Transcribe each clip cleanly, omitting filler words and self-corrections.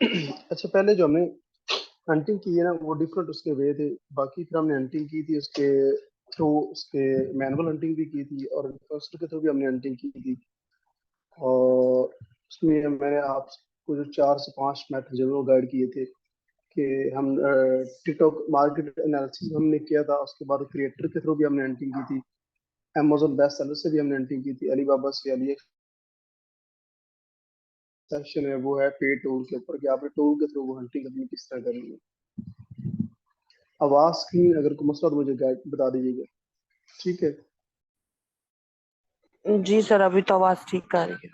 अच्छा, पहले जो हमने हंटिंग की है ना, वो डिफरेंट उसके वे थे। बाकी फिर हमने हंटिंग की थी उसके थ्रू, उसके मैनुअल हंटिंग भी की थी और फर्स्ट के थ्रू भी हमने हंटिंग की थी। और उसमें मैंने आपको जो 4 से 5 मेथड जो है वो गाइड किए थे कि हम टिकटॉक मार्केट एनालिसिस हमने किया था। उसके बाद क्रिएटर के थ्रू भी हमने हंटिंग की थी। अमेजोन बेस्ट सेलर से भी हमने हंटिंग की थी। अलीबाबा से अली सेक्शन है वो है पे टूल के ऊपर कि आपने टूल के थ्रू वो हंटिंग अपनी किस तरह करनी है। आवाज की अगर कोई मसला तो मुझे गाइड बता दीजिएगा। ठीक है। जी सर, अभी तो आवाज ठीक आ रही है।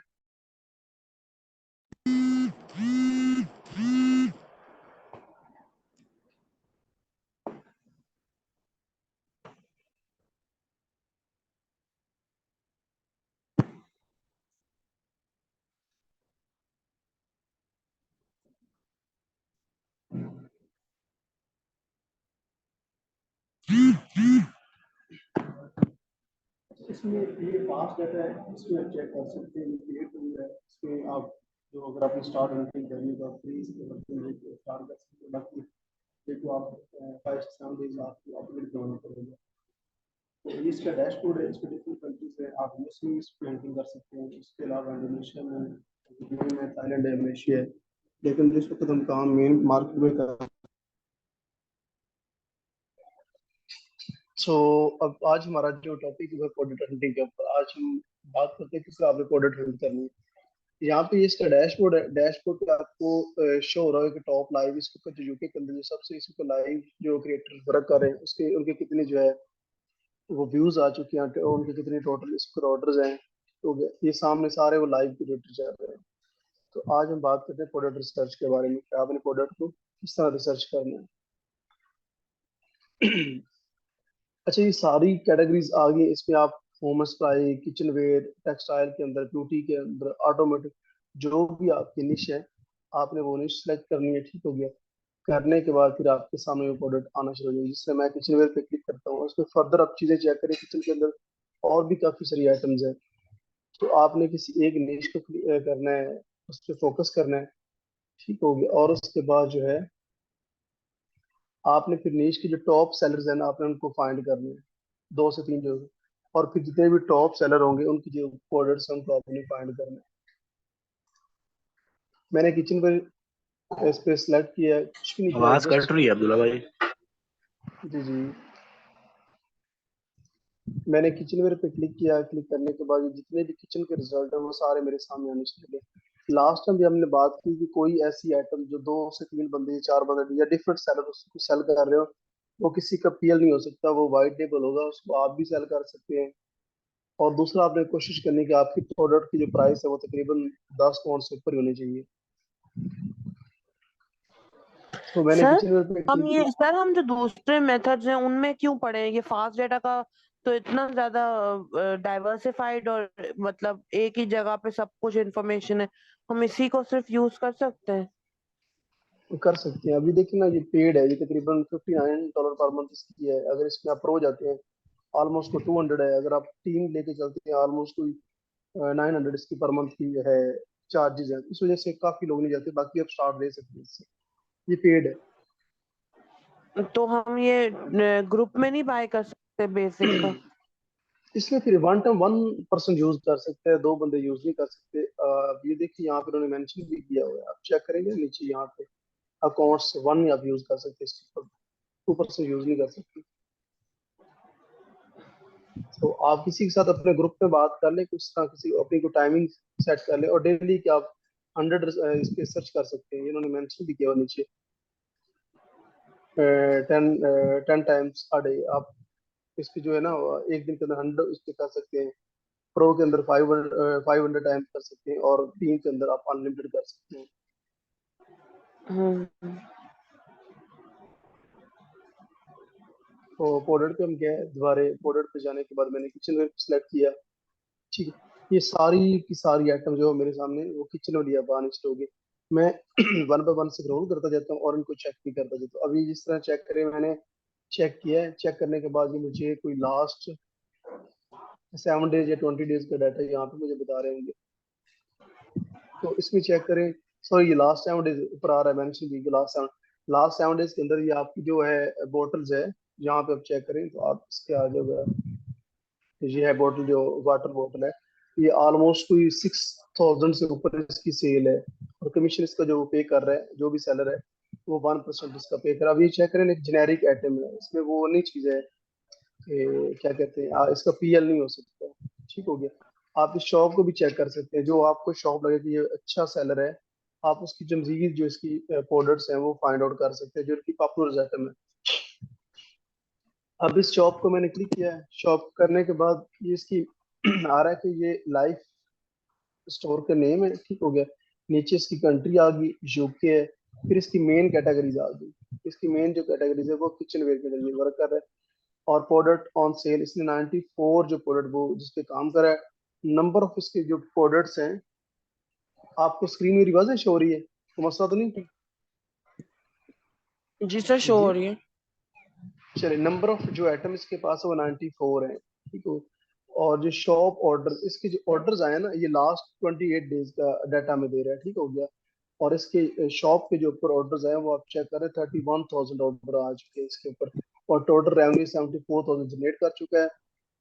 इसमें ये फास्ट डाटा है, इसमें आप चेक कर सकते हैं। ये क्रिएट टूल है, इसमें आप जो अगर आपने स्टार्ट हंटिंग करनी तो आप फ्री स्टार्ट कर सकते हैं। बाकी देखो आप 5 से 7 डेज आपको अपडेट करना पड़ेगा। तो ये इसका डैशबोर्ड है, इसमें डिफरेंट कंट्रीज है, आप यूएसए में इसको पेंटिंग कर सकते हैं। इसके अलावा इंडोनेशिया में, वियतनाम है, थाईलैंड है, मलेशिया है। लेकिन जिस वक्त हम काम मेन मार्केट में कर। सो अब आज हमारा जो टॉपिक है प्रोडक्ट हंटिंग के ऊपर आज हम बात करते हैं किस तरह आपने प्रोडक्ट हंट करनी है। यहाँ पे ये इसका डैशबोर्ड है। डैशबोर्ड पे आपको शो हो रहा है कि टॉप लाइव इसको जो यूके के अंदर जो सबसे इसको लाइव जो क्रिएटर वर्क कर रहे हैं उसके उनके कितने जो है वो व्यूज आ चुके हैं, उनके कितने टोटल इस पर ऑर्डर्स हैं। तो ये सामने सारे वो लाइव क्रिएटर चल रहे हैं। तो आज हम बात करते हैं प्रोडक्ट रिसर्च के बारे में कि आपने प्रोडक्ट को किस तरह रिसर्च करना है। अच्छा, ये सारी कैटेगरीज आ गई इसमें। आप home supply, kitchenware, textile के अंदर, ब्यूटी के अंदर, ऑटोमेटिक, जो भी आपकी निश है आपने वो निश सेलेक्ट करनी है। ठीक हो गया। करने के बाद फिर आपके सामने वो प्रोडक्ट आना शुरू हो जाएगी। जिससे मैं किचन वेयर पे क्लिक करता हूँ, उसमें फर्दर आप चीजें चेक करें किचन के अंदर और भी काफी सारी आइटम्स है। तो आपने किसी एक निश को करना है, उस पर फोकस करना है। ठीक हो गया। और उसके बाद जो है आपने फिर नीश के जो टॉप सेलर्स हैं ना आपने उनको फाइंड करने हैं, 2 से 3 जो है। और फिर जितने भी टॉप सेलर होंगे उनकी जो प्रोडक्ट्स हैं उनको आपने फाइंड करना है। मैंने किचन पर इस पे सिलेक्ट किया है, कुछ भी नहीं किया, आवाज जस्ट कट रही है अब्दुल्ला भाई। जी जी। मैंने किचन वेयर पे क्लिक किया। क्लिक करने के बाद ये जितने भी किचन के रिजल्ट है वो सारे मेरे सामने आने चाहिए। लास्ट टाइम भी हमने बात की कि कोई ऐसी आइटम जो 2 से 3 बंदे या 4 बंदे या डिफरेंट सेलर उसको सेल कर रहे हो, वो किसी का पीएल नहीं हो सकता, वो वाइट लेबल होगा, उसको आप भी सेल कर सकते हैं। और दूसरा आपने कोशिश करनी कि आपकी प्रोडक्ट की जो प्राइस है वो तकरीबन 10 पाउंड से ऊपर ही होनी चाहिए। तो मैंने सर किचन वेयर पे हम क्लिक ये किया। सर हम जो दूसरे मेथड्स हैं उनमें क्यों पढ़े? ये फास्ट डेटा का तो इतना ज्यादा डाइवर्सिफाइड और मतलब एक ही जगह पे सब कुछ इंफॉर्मेशन है, हम इसी को सिर्फ यूज कर सकते हैं। कर सकते हैं। अभी देखिए ना, ये पेड है, ये तकरीबन $59 पर मंथ इसकी है। अगर इसमें आप प्रो जाते हैं ऑलमोस्ट को 200 है। अगर आप टीम लेके चलते हैं ऑलमोस्ट कोई 900 इसकी पर मंथ की है चार्जेस है। इस वजह से काफी लोग नहीं जाते, बाकी आप स्टार्ट ले सकते हैं इससे। ये पेड तो हम ये ग्रुप में नहीं बाय कर सकते बेसिक है। का? इसमें फिर वन टाइम 1 पर्सन यूज कर सकते हैं, 2 बंदे यूज नहीं कर सकते। अब ये देखिए यहाँ पे उन्होंने मेंशन भी किया हुआ है, आप चेक करेंगे नीचे यहाँ पे अकाउंट्स 1 आप यूज कर सकते हैं, 2 पर्सन यूज नहीं कर सकते। तो आप किसी के साथ अपने ग्रुप में बात कर ले, कुछ तरह किसी अपनी को टाइमिंग सेट कर ले और डेली कि आप 100 इस पे सर्च कर सकते हैं। इन्होंने मेंशन भी किया हुआ नीचे 10 टाइम्स अ डे आप इस पे जो है ना एक दिन के अंदर 100 इस पे कर सकते हैं। प्रो के अंदर 500 टाइम्स कर सकते हैं और टीम के अंदर आप अनलिमिटेड कर सकते हैं। हम्म। तो प्रोडक्ट पे हम गए, दोबारा प्रोडक्ट पे जाने के बाद मैंने किचन वेयर सेलेक्ट किया। ठीक है। ये सारी की सारी आइटम जो है मेरे सामने वो किचन वाली अब अनलिस्ट होगी। मैं वन बाय वन स्क्रॉल करता जाता हूँ और इनको चेक भी करता जाता हूँ। अभी जिस तरह चेक करें मैंने चेक किया है। चेक करने के बाद ये मुझे कोई लास्ट 7 डेज या 20 डेज का डाटा यहाँ पे मुझे बता रहे होंगे। तो इसमें चेक करें सॉरी, ये लास्ट 7 डेज ऊपर आ रहा है मेंशन की, लास्ट 7 डेज के अंदर ये आपकी जो है बोटल्स है, यहाँ पे आप चेक करें तो आप इसके आ जाएगा, ये है बोतल, जो वाटर बोतल है, ये ऑलमोस्ट कोई 6,000 से ऊपर इसकी सेल है, और कमीशन इसका जो पे कर रहा है जो भी सेलर है वो 1% इसका पे कर रहा है। अब ये चेक करें, एक जेनेरिक आइटम है, इसमें वो नहीं चीज है कि क्या कहते हैं, इसका पीएल नहीं हो सकता। ठीक हो गया। आप इस शॉप को भी चेक कर सकते हैं, जो आपको शॉप लगे कि ये अच्छा सेलर है, आप उसकी जो मजीद जो इसकी प्रोडक्ट्स हैं वो फाइंड आउट कर सकते हैं, जो इनकी पॉपुलर आइटम है। अब इस शॉप को मैंने क्लिक किया है, शॉप करने के बाद ये इसकी आ रहा है कि ये लाइफ स्टोर का नेम है। ठीक हो गया। नीचे इसकी कंट्री आ गई, यूके है। फिर इसकी मेन कैटेगरीज आ गई। इसकी मेन जो कैटेगरीज है वो किचन वेयर के अंदर वर्क कर रहा है। और प्रोडक्ट ऑन सेल, इसने 94 जो प्रोडक्ट वो जिस पे काम कर रहा है। नंबर ऑफ इसके जो प्रोडक्ट्स हैं, आपको स्क्रीन में रिवाजें शो हो रही है, तो मसला तो नहीं? जी सर, शो जी, हो रही है। चलिए, नंबर ऑफ जो आइटम इसके पास है वो 94 है। ठीक है। और जो शॉप ऑर्डर, इसके जो ऑर्डर्स आए ना, ये लास्ट 28 डेज का डाटा में दे रहा है। ठीक हो गया। और इसके शॉप के जो ऊपर ऑर्डर्स आए वो आप चेक करें, 31,000 ऑर्डर आ चुके हैं इसके ऊपर। और टोटल रेवेन्यू 74,000 जनरेट कर चुका है।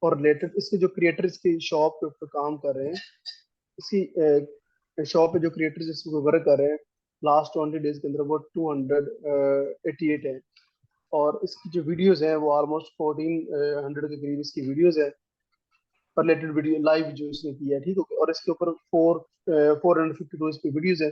और रिलेटेड इसके जो क्रिएटर इसकी शॉप के ऊपर काम कर रहे हैं, इसी शॉप पे जो क्रिएटर इस पे वर्क कर रहे हैं, लास्ट 20 डेज के अंदर वो 288 है। और इसकी जो वीडियोस हैं वो ऑलमोस्ट 1400 के करीब इसकी वीडियोस है, रिलेटेड वीडियो लाइव जो इसने किया है। ठीक है। और इसके ऊपर 452 इस पे वीडियोस है।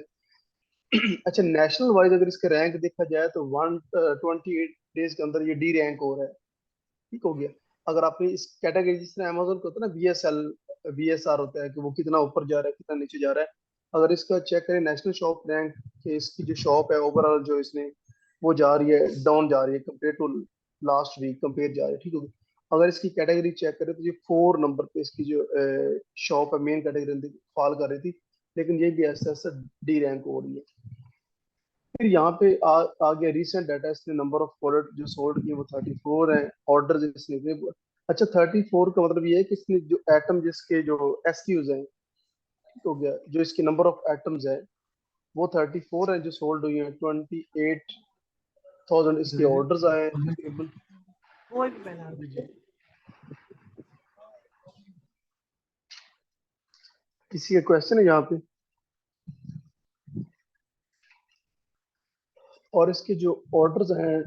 अच्छा, नेशनल वाइज अगर इसका रैंक देखा जाए तो 128 डेज के अंदर ये डी रैंक हो रहा है। ठीक हो गया। अगर आपने इस कैटेगरी, जिस तरह अमेजोन का होता है ना, बीएसएल बीएसआर होता है कि वो कितना ऊपर जा रहा है कितना नीचे जा रहा है, अगर इसका चेक करें नेशनल शॉप रैंक कि इसकी जो शॉप है ओवरऑल जो इसने वो जा रही है, डाउन जा रही है compare to last week compare जा रही है। ठीक है। अगर इसकी कैटेगरी चेक करें तो ये 4 नंबर पे इसकी जो शॉप है मेन कैटेगरी फॉल कर रही थी, लेकिन ये भी ऐसा ऐसा डी रैंक हो रही है। फिर यहाँ पे आ गया रिसेंट डाटा, इसने नंबर ऑफ प्रोडक्ट जो सोल्ड किए वो 34 है। ऑर्डर इसने किए, अच्छा 34 का मतलब ये है कि इसने जो एटम जिसके जो एसक्यूज हैं, ठीक हो गया, जो इसके नंबर ऑफ एटम्स है वो 34 है जो सोल्ड हुई है। 28,000 इसके ऑर्डर्स आए हैं तकरीबन। वो भी बना जी जी। किसी का क्वेश्चन है यहाँ पे? और इसके जो ऑर्डर्स हैं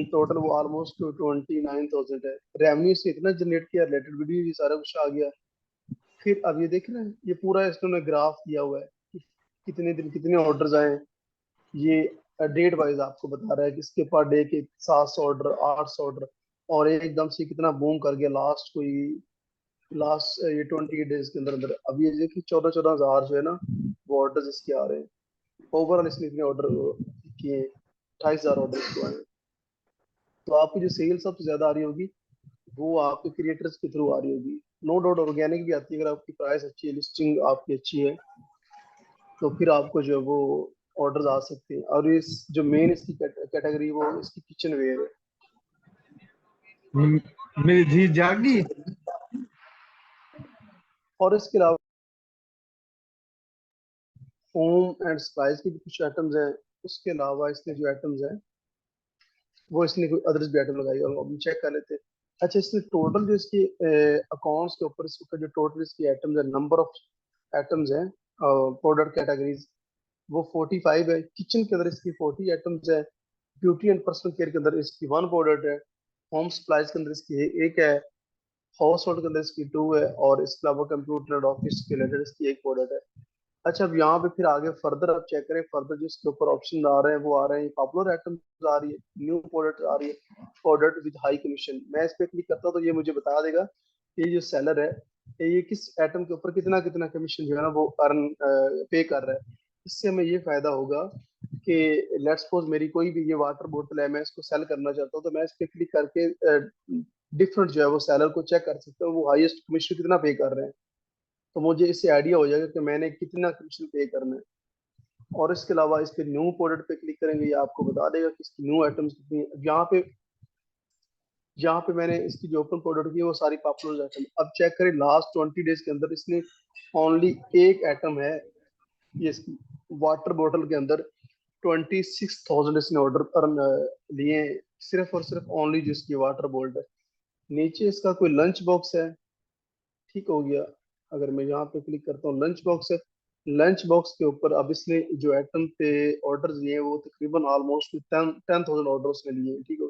टोटल वो ऑलमोस्ट 29,000 है। रेवेन्यू से इतना जनरेट किया, रिलेटेड वीडियो भी सारा कुछ आ गया। फिर अब ये देख रहे हैं, ये पूरा इसने ग्राफ दिया हुआ है कि कितने दिन कितने ऑर्डर्स आए हैं। ये डेट वाइज आपको बता रहा है कि इसके पर डे के 700 ऑर्डर, 800 ऑर्डर, और एकदम से कितना बूम कर गया लास्ट कोई, लास्ट ये 28 डेज के अंदर अंदर। अब ये देखिए 14,000 जो है ना वो ऑर्डर इसके आ रहे हैं। ओवरऑल इसने इतने ऑर्डर किए, 28,000 ऑर्डर इसको आए हैं। तो आपकी जो सेल सबसे ज्यादा आ रही होगी वो आपके क्रिएटर्स के थ्रू आ रही होगी। नो डाउट ऑर्गेनिक भी आती है, अगर आपकी प्राइस अच्छी है, लिस्टिंग आपकी अच्छी है, तो फिर आपको जो है वो ऑर्डर आ सकते हैं। और इस जो मेन इसकी कैटेगरी वो इसकी किचन वेयर है। मेरी धी जागी। और इसके अलावा होम एंड स्पाइस की भी कुछ आइटम्स हैं। उसके अलावा इसने जो आइटम्स हैं वो इसने कोई अदर्स भी आइटम लगाई और हम चेक कर लेते हैं। अच्छा, इसने टोटल जो इसकी अकाउंट्स के ऊपर इसका जो टोटल इसकी आइटम्स है, नंबर ऑफ आइटम्स हैं, प्रोडक्ट कैटेगरीज, वो 45 है। किचन के अंदर इसकी 40 आइटम्स है। ब्यूटी एंड पर्सनल केयर के अंदर इसकी 1 प्रोडक्ट है। होम सप्लाईज के अंदर इसकी एक है। हाउस होल्ड के अंदर इसकी 2 है। और इसके अलावा कंप्यूटर एंड ऑफिस के रिलेटेड इसकी एक प्रोडक्ट है। अच्छा, अब यहाँ पे फिर आगे फर्दर आप चेक करें, फर्दर जिसके ऊपर ऑप्शन आ रहे हैं वो आ रहे हैं पॉपुलर आइटम्स आ रही है, न्यू प्रोडक्ट आ रही है, प्रोडक्ट विद हाई कमीशन। मैं इस पे क्लिक करता हूँ तो ये मुझे बता देगा कि ये जो सेलर है ये किस आइटम के ऊपर कितना कितना कमीशन जो है ना वो अर्न पे कर रहा है। इससे हमें ये फायदा होगा कि लेट्स सपोज मेरी कोई भी ये वाटर बोतल है, मैं इसको सेल करना चाहता हूँ, तो मैं इस पे क्लिक करके डिफरेंट जो है वो सेलर को चेक कर सकता हूँ वो हाईएस्ट कमीशन कितना पे कर रहे हैं। तो मुझे इससे आइडिया हो जाएगा कि मैंने कितना कमीशन पे करना है। और इसके अलावा इस पे न्यू प्रोडक्ट पे क्लिक करेंगे, ये आपको बता देगा कि इसकी न्यू आइटम्स कितनी है। यहाँ पे मैंने इसकी जो ओपन प्रोडक्ट की है वो सारी पॉपुलर आइटम। अब चेक करें लास्ट 20 डेज के अंदर इसने ओनली एक आइटम है, ये इसकी वाटर बॉटल के अंदर 26,000 इसने ऑर्डर लिए, सिर्फ और सिर्फ ओनली जिसकी वाटर बॉटल। नीचे इसका कोई लंच बॉक्स है, ठीक हो गया। अगर मैं यहाँ पे क्लिक करता हूँ, लंच बॉक्स है। लंच बॉक्स के ऊपर अब इसने जो आइटम पे ऑर्डर लिए हैं वो तकरीबन ऑलमोस्ट 10,000 ऑर्डर उसने लिए हैं, ठीक है।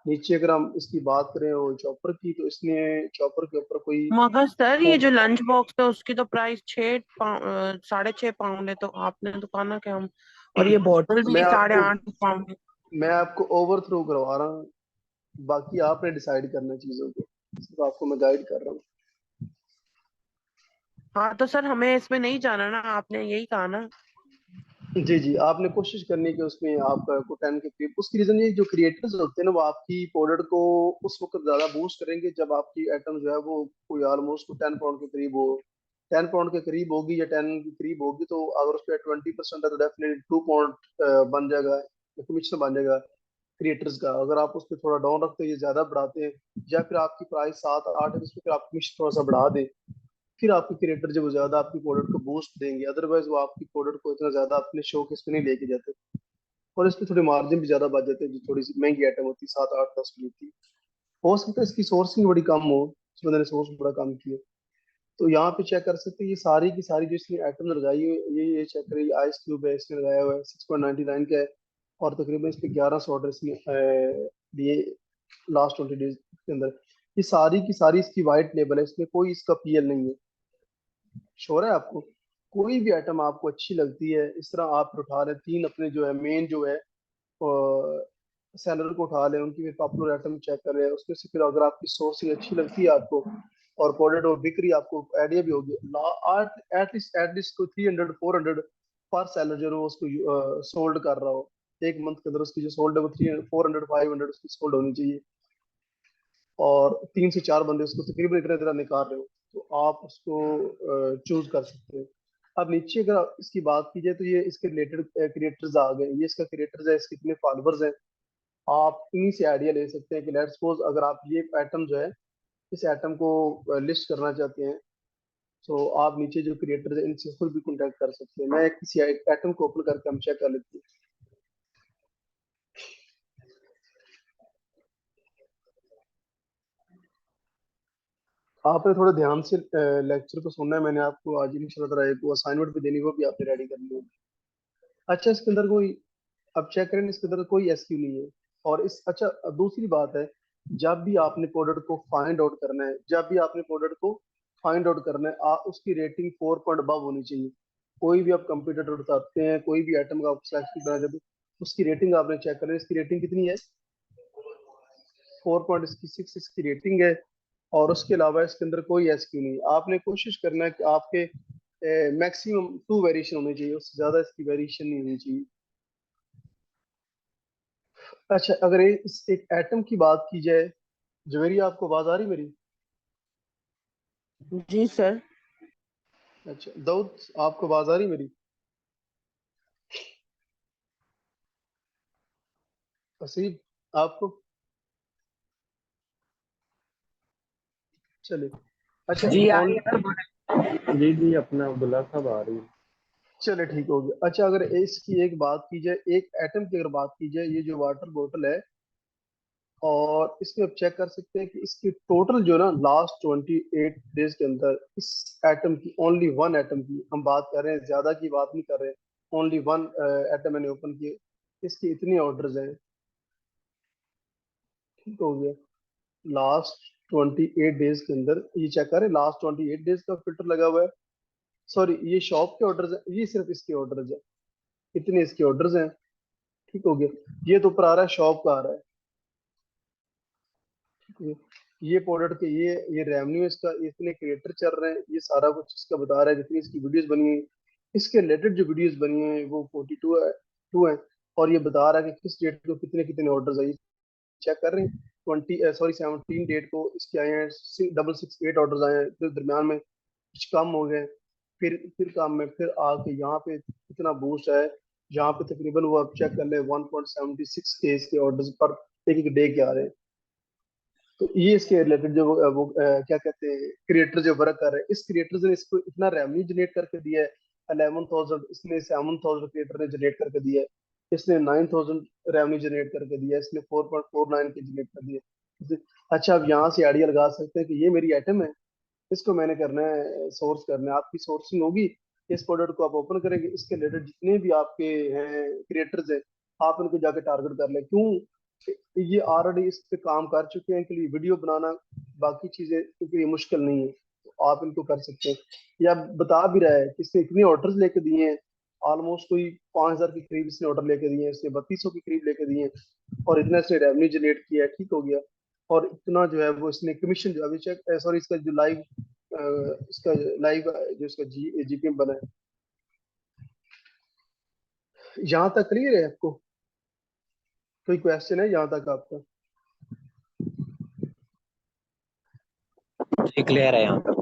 नीचे अगर हम इसकी बात करें वो चॉपर की, तो इसने चॉपर के ऊपर कोई मगर सर ये जो लंच बॉक्स है उसकी तो प्राइस 6.5 पाउंड है, तो आपने तो कहा ना कि हम, और ये बॉटल मैं भी साढ़े आपको आठ पाउंड है। मैं आपको ओवर थ्रो करवा रहा हूँ, बाकी आपने डिसाइड करना है चीजों को, सिर्फ आपको मैं गाइड कर रहा हूँ। हाँ तो सर हमें इसमें नहीं जाना ना, आपने यही कहा ना। जी जी, आपने कोशिश करनी कि उसमें आपको 10 के करीब। उसकी रीजन ये जो क्रिएटर्स होते हैं ना, वो आपकी प्रोडक्ट को उस वक्त ज्यादा बूस्ट करेंगे जब आपकी आइटम जो है वो कोई ऑलमोस्ट 10 पाउंड के करीब हो। 10 पाउंड के करीब होगी या 10 के करीब होगी, तो अगर उस पर 20% है तो डेफिनेटली 2 पाउंड बन जाएगा, कमीशन बन जाएगा क्रिएटर्स का। अगर आप उस पर थोड़ा डाउन रखते हैं, ये ज्यादा बढ़ाते हैं, या फिर आपकी प्राइस 7-8 है, तो फिर आप कमीशन थोड़ा सा बढ़ा दें, फिर आपके क्रिएटर जो वो ज्यादा आपकी प्रोडक्ट को बूस्ट देंगे। अदरवाइज वो आपकी प्रोडक्ट को इतना ज्यादा अपने शो केस पे नहीं लेके जाते, और इस पे थोड़ी मार्जिन भी ज्यादा बच जाते हैं, जो थोड़ी सी महंगी आइटम होती है 7-8-10 की होती है। हो सकता है इसकी सोर्सिंग बड़ी कम हो, इस बंदे ने सोर्स बड़ा कम किया। तो यहाँ पे चेक कर सकते हैं, ये सारी की सारी जो इसने आइटम लगाई है, ये चेक करिए। आइस क्यूब है इसने लगाया हुआ है, 6.99 का है, और तकरीबन इस पे 1100 ऑर्डर इसने दिए लास्ट 20 डेज के अंदर। ये सारी की सारी इसकी वाइट लेबल है, इसमें कोई इसका पीएल नहीं है। श्योर है आपको? कोई भी आइटम आपको अच्छी लगती है, इस तरह आप उठा लें, तीन अपने जो है मेन जो है सेलर को उठा लें, उनकी भी पॉपुलर आइटम चेक कर रहे हैं, उसमें से फिर अगर आपकी सोर्सिंग अच्छी लगती है आपको, और प्रोडक्ट और बिक्री आपको आइडिया भी होगी, एटलीस्ट कोई 300-400 पर सेलर जो है वो उसको सोल्ड कर रहा हो एक मंथ के अंदर, उसकी जो सोल्ड है वो 300-400-500 उसकी सोल्ड होनी चाहिए, और 3 से 4 बंदे उसको तकरीबन इतना इतना निकाल रहे हो, तो आप उसको चूज कर सकते हैं। अब नीचे अगर इसकी बात की जाए, तो ये इसके रिलेटेड क्रिएटर्स आ गए, ये इसका क्रिएटर्स है, इसके कितने फॉलोअर्स हैं, आप इन्हीं से आइडिया ले सकते हैं कि लेट्स सपोज अगर आप ये आइटम जो है, इस आइटम को लिस्ट करना चाहते हैं, तो आप नीचे जो क्रिएटर्स हैं इनसे खुद भी कांटेक्ट कर सकते हैं। मैं किसी आइटम को ओपन करके हम चेक कर लेते हैं। आपने थोड़ा ध्यान से लेक्चर को सुनना है, मैंने आपको आज इंशाल्लाह ताला एक असाइनमेंट भी देनी, वो भी आपने रेडी करनी होगी। अच्छा, इसके अंदर कोई, अब चेक करें, इसके अंदर कोई एसक्यू नहीं है। और इस, अच्छा अब दूसरी बात है, जब भी आपने प्रोडक्ट को फाइंड आउट करना है, जब भी आपने प्रोडक्ट को फाइंड आउट करना है, उसकी रेटिंग 4 पॉइंट अबव होनी चाहिए। कोई भी आप कंप्यूटर उठाते हैं, कोई भी आइटम का आप सिलेक्ट करना चाहते हैं, उसकी रेटिंग आपने चेक करना है, इसकी रेटिंग कितनी है, 4.6 इसकी रेटिंग है। और उसके अलावा इसके अंदर कोई एसक्यू नहीं। आपने कोशिश करना है कि आपके मैक्सिमम 2 वेरिएशन होनी चाहिए, उससे ज्यादा इसकी वेरिएशन नहीं होनी चाहिए। अच्छा, अगर इस एक एटम की बात की जाए, जवेरी आपको आवाज आ रही मेरी? जी सर। अच्छा दाऊद, आपको आवाज आ रही मेरी? असीब, आपको? चले, अच्छा जी आ रही ऑन, है सर, बोले। जी जी, अपना अब्दुल्ला साहब आ रही है। चले ठीक हो गया। अच्छा, अगर इसकी एक बात की जाए, एक एटम की अगर बात की जाए, ये जो वाटर बोतल है, और इसमें आप चेक कर सकते हैं कि इसकी टोटल जो ना लास्ट 28 डेज के अंदर, इस एटम की, ओनली वन एटम की हम बात कर रहे हैं, ज्यादा की बात नहीं कर रहे हैं, ओनली वन एटम मैंने ओपन किए, इसके इतने ऑर्डर्स हैं, ठीक हो गया। लास्ट 28 डेज के अंदर ये चेक करें, लास्ट 28 डेज का फिल्टर लगा हुआ है। सॉरी, ये शॉप के ऑर्डर्स हैं, ये सिर्फ इसके ऑर्डर्स हैं, इतने इसके ऑर्डर्स हैं, ठीक हो गया। ये तो ऊपर आ रहा है, शॉप का आ रहा है, ठीक है। ये प्रोडक्ट के ये रेवेन्यू इसका, इतने क्रिएटर चल रहे हैं, ये सारा कुछ इसका बता रहा है, जितनी इसकी वीडियोस बनी है, इसके रिलेटेड जो वीडियोस बनी है वो 42 है। और ये बता रहा है कि किस डेट को कितने कितने ऑर्डर आई, चेक कर रहे हैं। 17 डेट को इसके आए हैं 668 ऑर्डर आए हैं, फिर दरम्यान में कुछ कम हो गए, फिर काम में फिर आके यहाँ पे कितना बूस्ट है, जहाँ पे तकरीबन वो आप चेक कर ले 1.76 के इसके ऑर्डर पर एक एक डे के आ रहे हैं। तो ये इसके रिलेटेड जो क्या कहते हैं क्रिएटर जो वर्क कर रहे हैं, इस क्रिएटर ने इसको इतना रेवेन्यू जनरेट करके दिया है, 11,000, इसने 7,000 क्रिएटर ने जनरेट करके दिया है, इसने 9,000 रेवेन्यू जनरेट करके दिया है, इसने 4.49 के जनरेट कर दिया। अच्छा, अब यहाँ से आइडिया लगा सकते हैं कि ये मेरी आइटम है, इसको मैंने करना है, सोर्स करना है। आपकी सोर्सिंग होगी, इस प्रोडक्ट को आप ओपन करेंगे, इसके रिलेटेड जितने भी आपके हैं क्रिएटर्स हैं, आप इनको जाके टारगेट कर लें। क्यों? ये ऑलरेडी इस पे काम कर चुके हैं, इनके लिए वीडियो बनाना, बाकी चीजें इनके लिए मुश्किल नहीं है, तो आप इनको कर सकते हैं। या बता भी रहा है कि इसने इतने ऑर्डर्स लेके दिए हैं, ऑलमोस्ट कोई 5,000 के करीब इसने ऑर्डर लेके दिए हैं, इसने 3200 के करीब लेके दिए हैं, और इतना इसने रेवेन्यू जनरेट किया है, ठीक हो गया। और इतना जो है वो इसने कमीशन जो अभी चेक, सॉरी, इसका जो लाइव, इसका लाइव जो इसका जीपीएम बना है, यहाँ तक क्लियर है आपको? कोई क्वेश्चन है यहाँ तक आपका? क्लियर है यहाँ पे।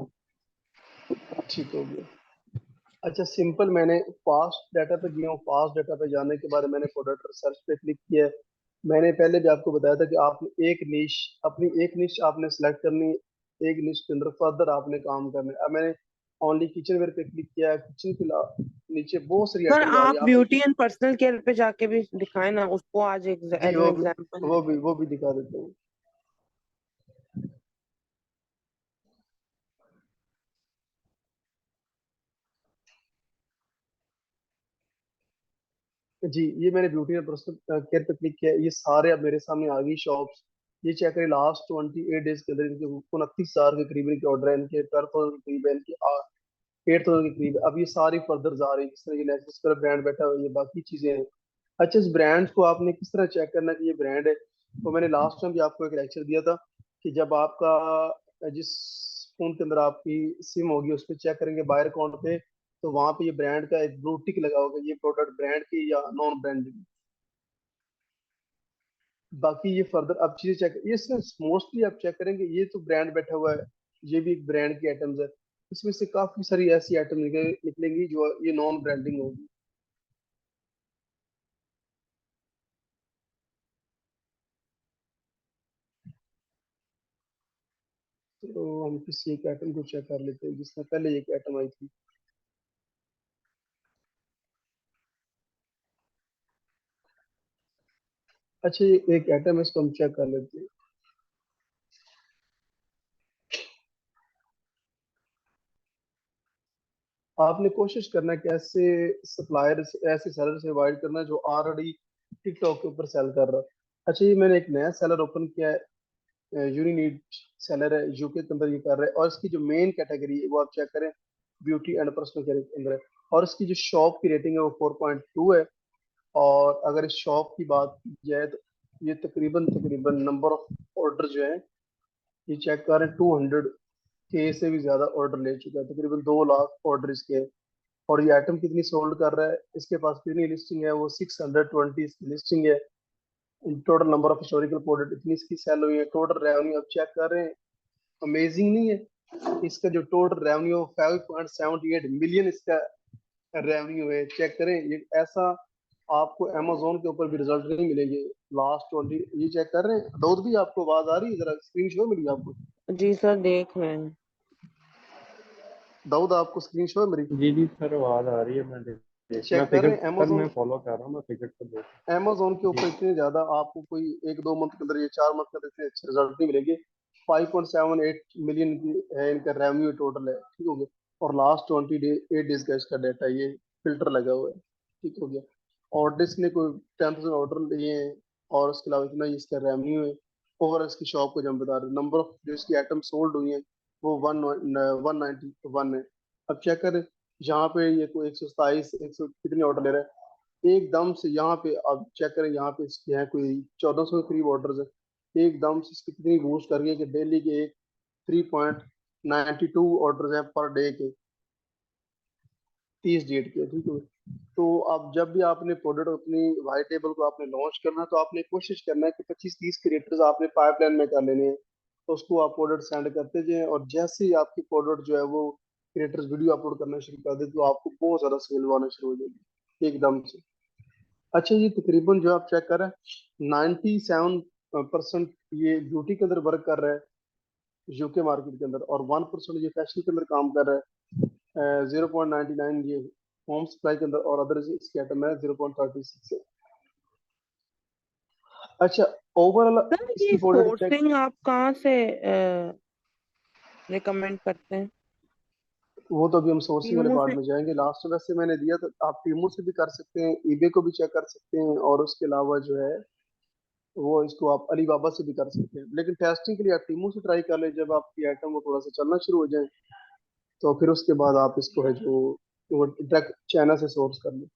ठीक हो गया। अच्छा, सिंपल, मैंने फास्ट डाटा पे गया हूँ। फास्ट डाटा पे जाने के बाद मैंने प्रोडक्ट रिसर्च पे क्लिक किया है। मैंने पहले भी आपको बताया था कि आपने एक निश आपने सेलेक्ट करनी है, एक निश के अंदर फर्दर आपने काम करना है। अब मैंने ओनली किचन वेयर पे क्लिक किया है। किचन के नीचे बहुत सारी सर आइटम आ रही आप है, आपने ब्यूटी एंड पर्सनल केयर पे जाके भी दिखाए ना उसको आज एज जी एन एग्जांपल। वो भी दिखा देते हैं। जी, ये मैंने ब्यूटी एंड पर्सनल केयर पे क्लिक किया है। ये सारे अब मेरे सामने आ गई शॉप्स। ये चेक करें, लास्ट 28 डेज के अंदर इनके 29,000 के करीब इनके ऑर्डर है, इनके 12,000 के करीब है, इनके 8,000 के करीब। अब ये सारी फर्दर आ रही है, जिस तरह ये नेक्सस पर ब्रांड बैठा हुआ है, ये बाकी चीजें हैं। अच्छा, इस ब्रांड को आपने किस तरह चेक करना है कि ये ब्रांड है? तो मैंने लास्ट टाइम भी आपको एक लेक्चर दिया था कि जब आपका जिस फोन के अंदर आपकी सिम होगी उस पर चेक करेंगे बायर अकाउंट पे, तो वहां पे ये ब्रांड का एक ब्लू टिक लगा होगा, ये प्रोडक्ट ब्रांड की या नॉन ब्रांडेड। बाकी ये फर्दर अब चीजें चेक, ये मोस्टली आप चेक करेंगे, ये तो ब्रांड बैठा हुआ है, ये भी एक ब्रांड की आइटम्स है। इसमें से काफी सारी ऐसी आइटम निकलेंगी जो ये नॉन ब्रांडिंग होगी। तो हम किसी एक आइटम को चेक कर लेते हैं, जिसमें पहले एक आइटम आई थी। अच्छा, ये एक आइटम है, इसको हम चेक कर लेते हैं। आपने कोशिश करना है कि ऐसे सप्लायर, ऐसे सेलर से अवॉइड करना है जो ऑलरेडी टिकटॉक के ऊपर सेल कर रहा है। अच्छा, ये मैंने एक नया सेलर ओपन किया है, यूनिनीड सेलर है, यूके के अंदर ये कर रहा है, और इसकी जो मेन कैटेगरी है वो आप चेक करें, ब्यूटी एंड पर्सनल केयर के अंदर है, और इसकी जो शॉप की रेटिंग है वो 4.2 है। और अगर इस शॉप की बात की जाए तो ये तकरीबन तकरीबन नंबर ऑफ ऑर्डर जो है, ये चेक करें, 200 के से भी ज्यादा ऑर्डर ले चुका है, तकरीबन 2 लाख ऑर्डर इसके हैं। और ये आइटम कितनी सोल्ड कर रहा है, इसके पास कितनी लिस्टिंग है, वो 620 इसकी लिस्टिंग है। Total number of historical product इतनी इसकी सेल हुई है। टोटल रेवेन्यू आप चेक कर रहे हैं, अमेजिंग नहीं है? इसका जो टोटल रेवेन्यू 5.78 मिलियन इसका रेवेन्यू है। चेक करें, ये ऐसा आपको अमेजोन के ऊपर भी रिजल्ट नहीं मिलेंगे। लास्ट 20, ये चेक कर रहे हैं। दाऊद भी आपको आवाज आ रही है? जरा स्क्रीन शो मिली आपको? जी सर देख रहे हैं। दाऊद, आपको स्क्रीन शो मेरी? जी जी सर, आवाज आ रही है। मैं चेक कर रहे फिगर हैं सर मैं अमेजोन, फॉलो कर रहा हूँ, मैं फिगर को देख। अमेजोन के जी ऊपर इतने ज्यादा आपको कोई 1-2 मंथ के अंदर, ये 4 मंथ के अंदर इतने अच्छे रिजल्ट नहीं मिलेंगे। 5.78 मिलियन की है इनका रेवेन्यू टोटल है, ठीक हो गया। और लास्ट 28 डेज का इसका डाटा, ये फिल्टर लगा हुआ है, ठीक हो गया। ऑर्डर इसने कोई 10,000 ऑर्डर लिए हैं, और उसके अलावा इतना ही इसका रेवेन्यू है। ओवर इसकी शॉप को जब हम बता रहे, नंबर ऑफ जो इसकी आइटम सोल्ड हुई है वो 191 है। अब चेक करें, यहाँ पे ये कोई 127, 100 कितने ऑर्डर ले रहा है एकदम से। यहाँ पे आप चेक करें, यहाँ पे इसके हैं कोई 1,400 के करीब ऑर्डर है। एकदम से इसकी कितनी बूस्ट कर रही है कि डेली के एक 3.92 ऑर्डर है पर डे के, 30 डेट के, ठीक है। तो अब जब भी आपने प्रोडक्ट अपनी वाइट टेबल को आपने लॉन्च करना है, तो आपने कोशिश करना है कि 25-30 क्रिएटर्स आपने पाइपलाइन में कर लेने हैं। तो उसको आप प्रोडक्ट सेंड करते जाएं, और जैसे ही आपकी प्रोडक्ट जो है वो क्रिएटर्स वीडियो अपलोड करना शुरू कर दे, तो आपको बहुत ज्यादा सेल आना शुरू हो जाएगी एकदम से। अच्छा, ये तकरीबन जो आप चेक कर रहे हैं, 97% ये ब्यूटी के अंदर वर्क कर रहा है यूके मार्केट के अंदर, और 1% ये फैशन के अंदर काम कर रहा है। 0.99 ये होम सप्लाई के अंदर और अदर इसकी आइटम है 0.36 है। अच्छा ओवरऑल सर ये इसकी प्रोडक्ट चेक, सोर्सिंग आप कहाँ से रिकमेंड करते हैं? वो तो अभी हम सोर्सिंग वाले टीमू पार्ट से? में जाएंगे। लास्ट वैसे मैंने दिया तो आप टीमू से भी कर सकते हैं, ईबे को भी चेक कर सकते हैं, और उसके अलावा जो है वो इसको आप अलीबाबा से भी कर सकते हैं। लेकिन टेस्टिंग के लिए आप टीमू से ट्राई कर ले, जब आपकी आइटम वो थोड़ा सा चलना शुरू हो जाए तो फिर उसके बाद आप इसको है जो वो डायरेक्ट चाइना से सोर्स कर लें।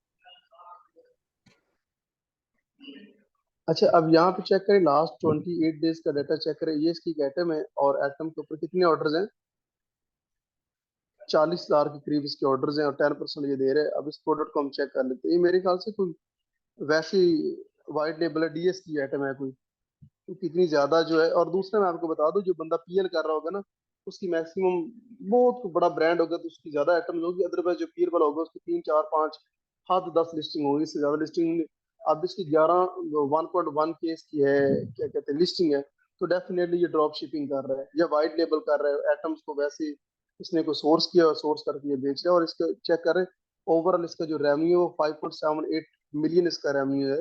अच्छा अब यहाँ पे चेक करें, लास्ट 28 डेज का डाटा चेक करें। ये इसकी आइटम है और आइटम के ऊपर कितने ऑर्डर्स हैं, 40,000 के करीब इसके ऑर्डर्स हैं और 10% ये दे रहे हैं। अब इस प्रोडक्ट को हम चेक कर लेते हैं। ये मेरे ख्याल से कोई वैसी वाइट लेबल है, डीएस की आइटम है कोई, तो कितनी ज्यादा जो है। और दूसरा मैं आपको बता दूं, जो बंदा पीएल कर रहा होगा ना, उसकी मैक्सिमम बहुत बड़ा ब्रांड होगा तो उसकी ज्यादा आइटम्स होगी। अदरवाइज जो पीएल वाला होगा उसकी 3 4 5 हद 10 लिस्टिंग होगी, इससे ज्यादा लिस्टिंग नहीं। अब इसकी 1.1 के इसकी है, क्या कहते हैं, लिस्टिंग है, तो डेफिनेटली ये ड्रॉप शिपिंग कर रहा है या वाइट लेबल कर रहा है आइटम्स को। वैसे ही इसने को सोर्स किया और सोर्स करके ये बेच रहा है। और इसका चेक करें ओवरऑल इसका जो रेवेन्यू 5.78 मिलियन इसका रेवेन्यू है।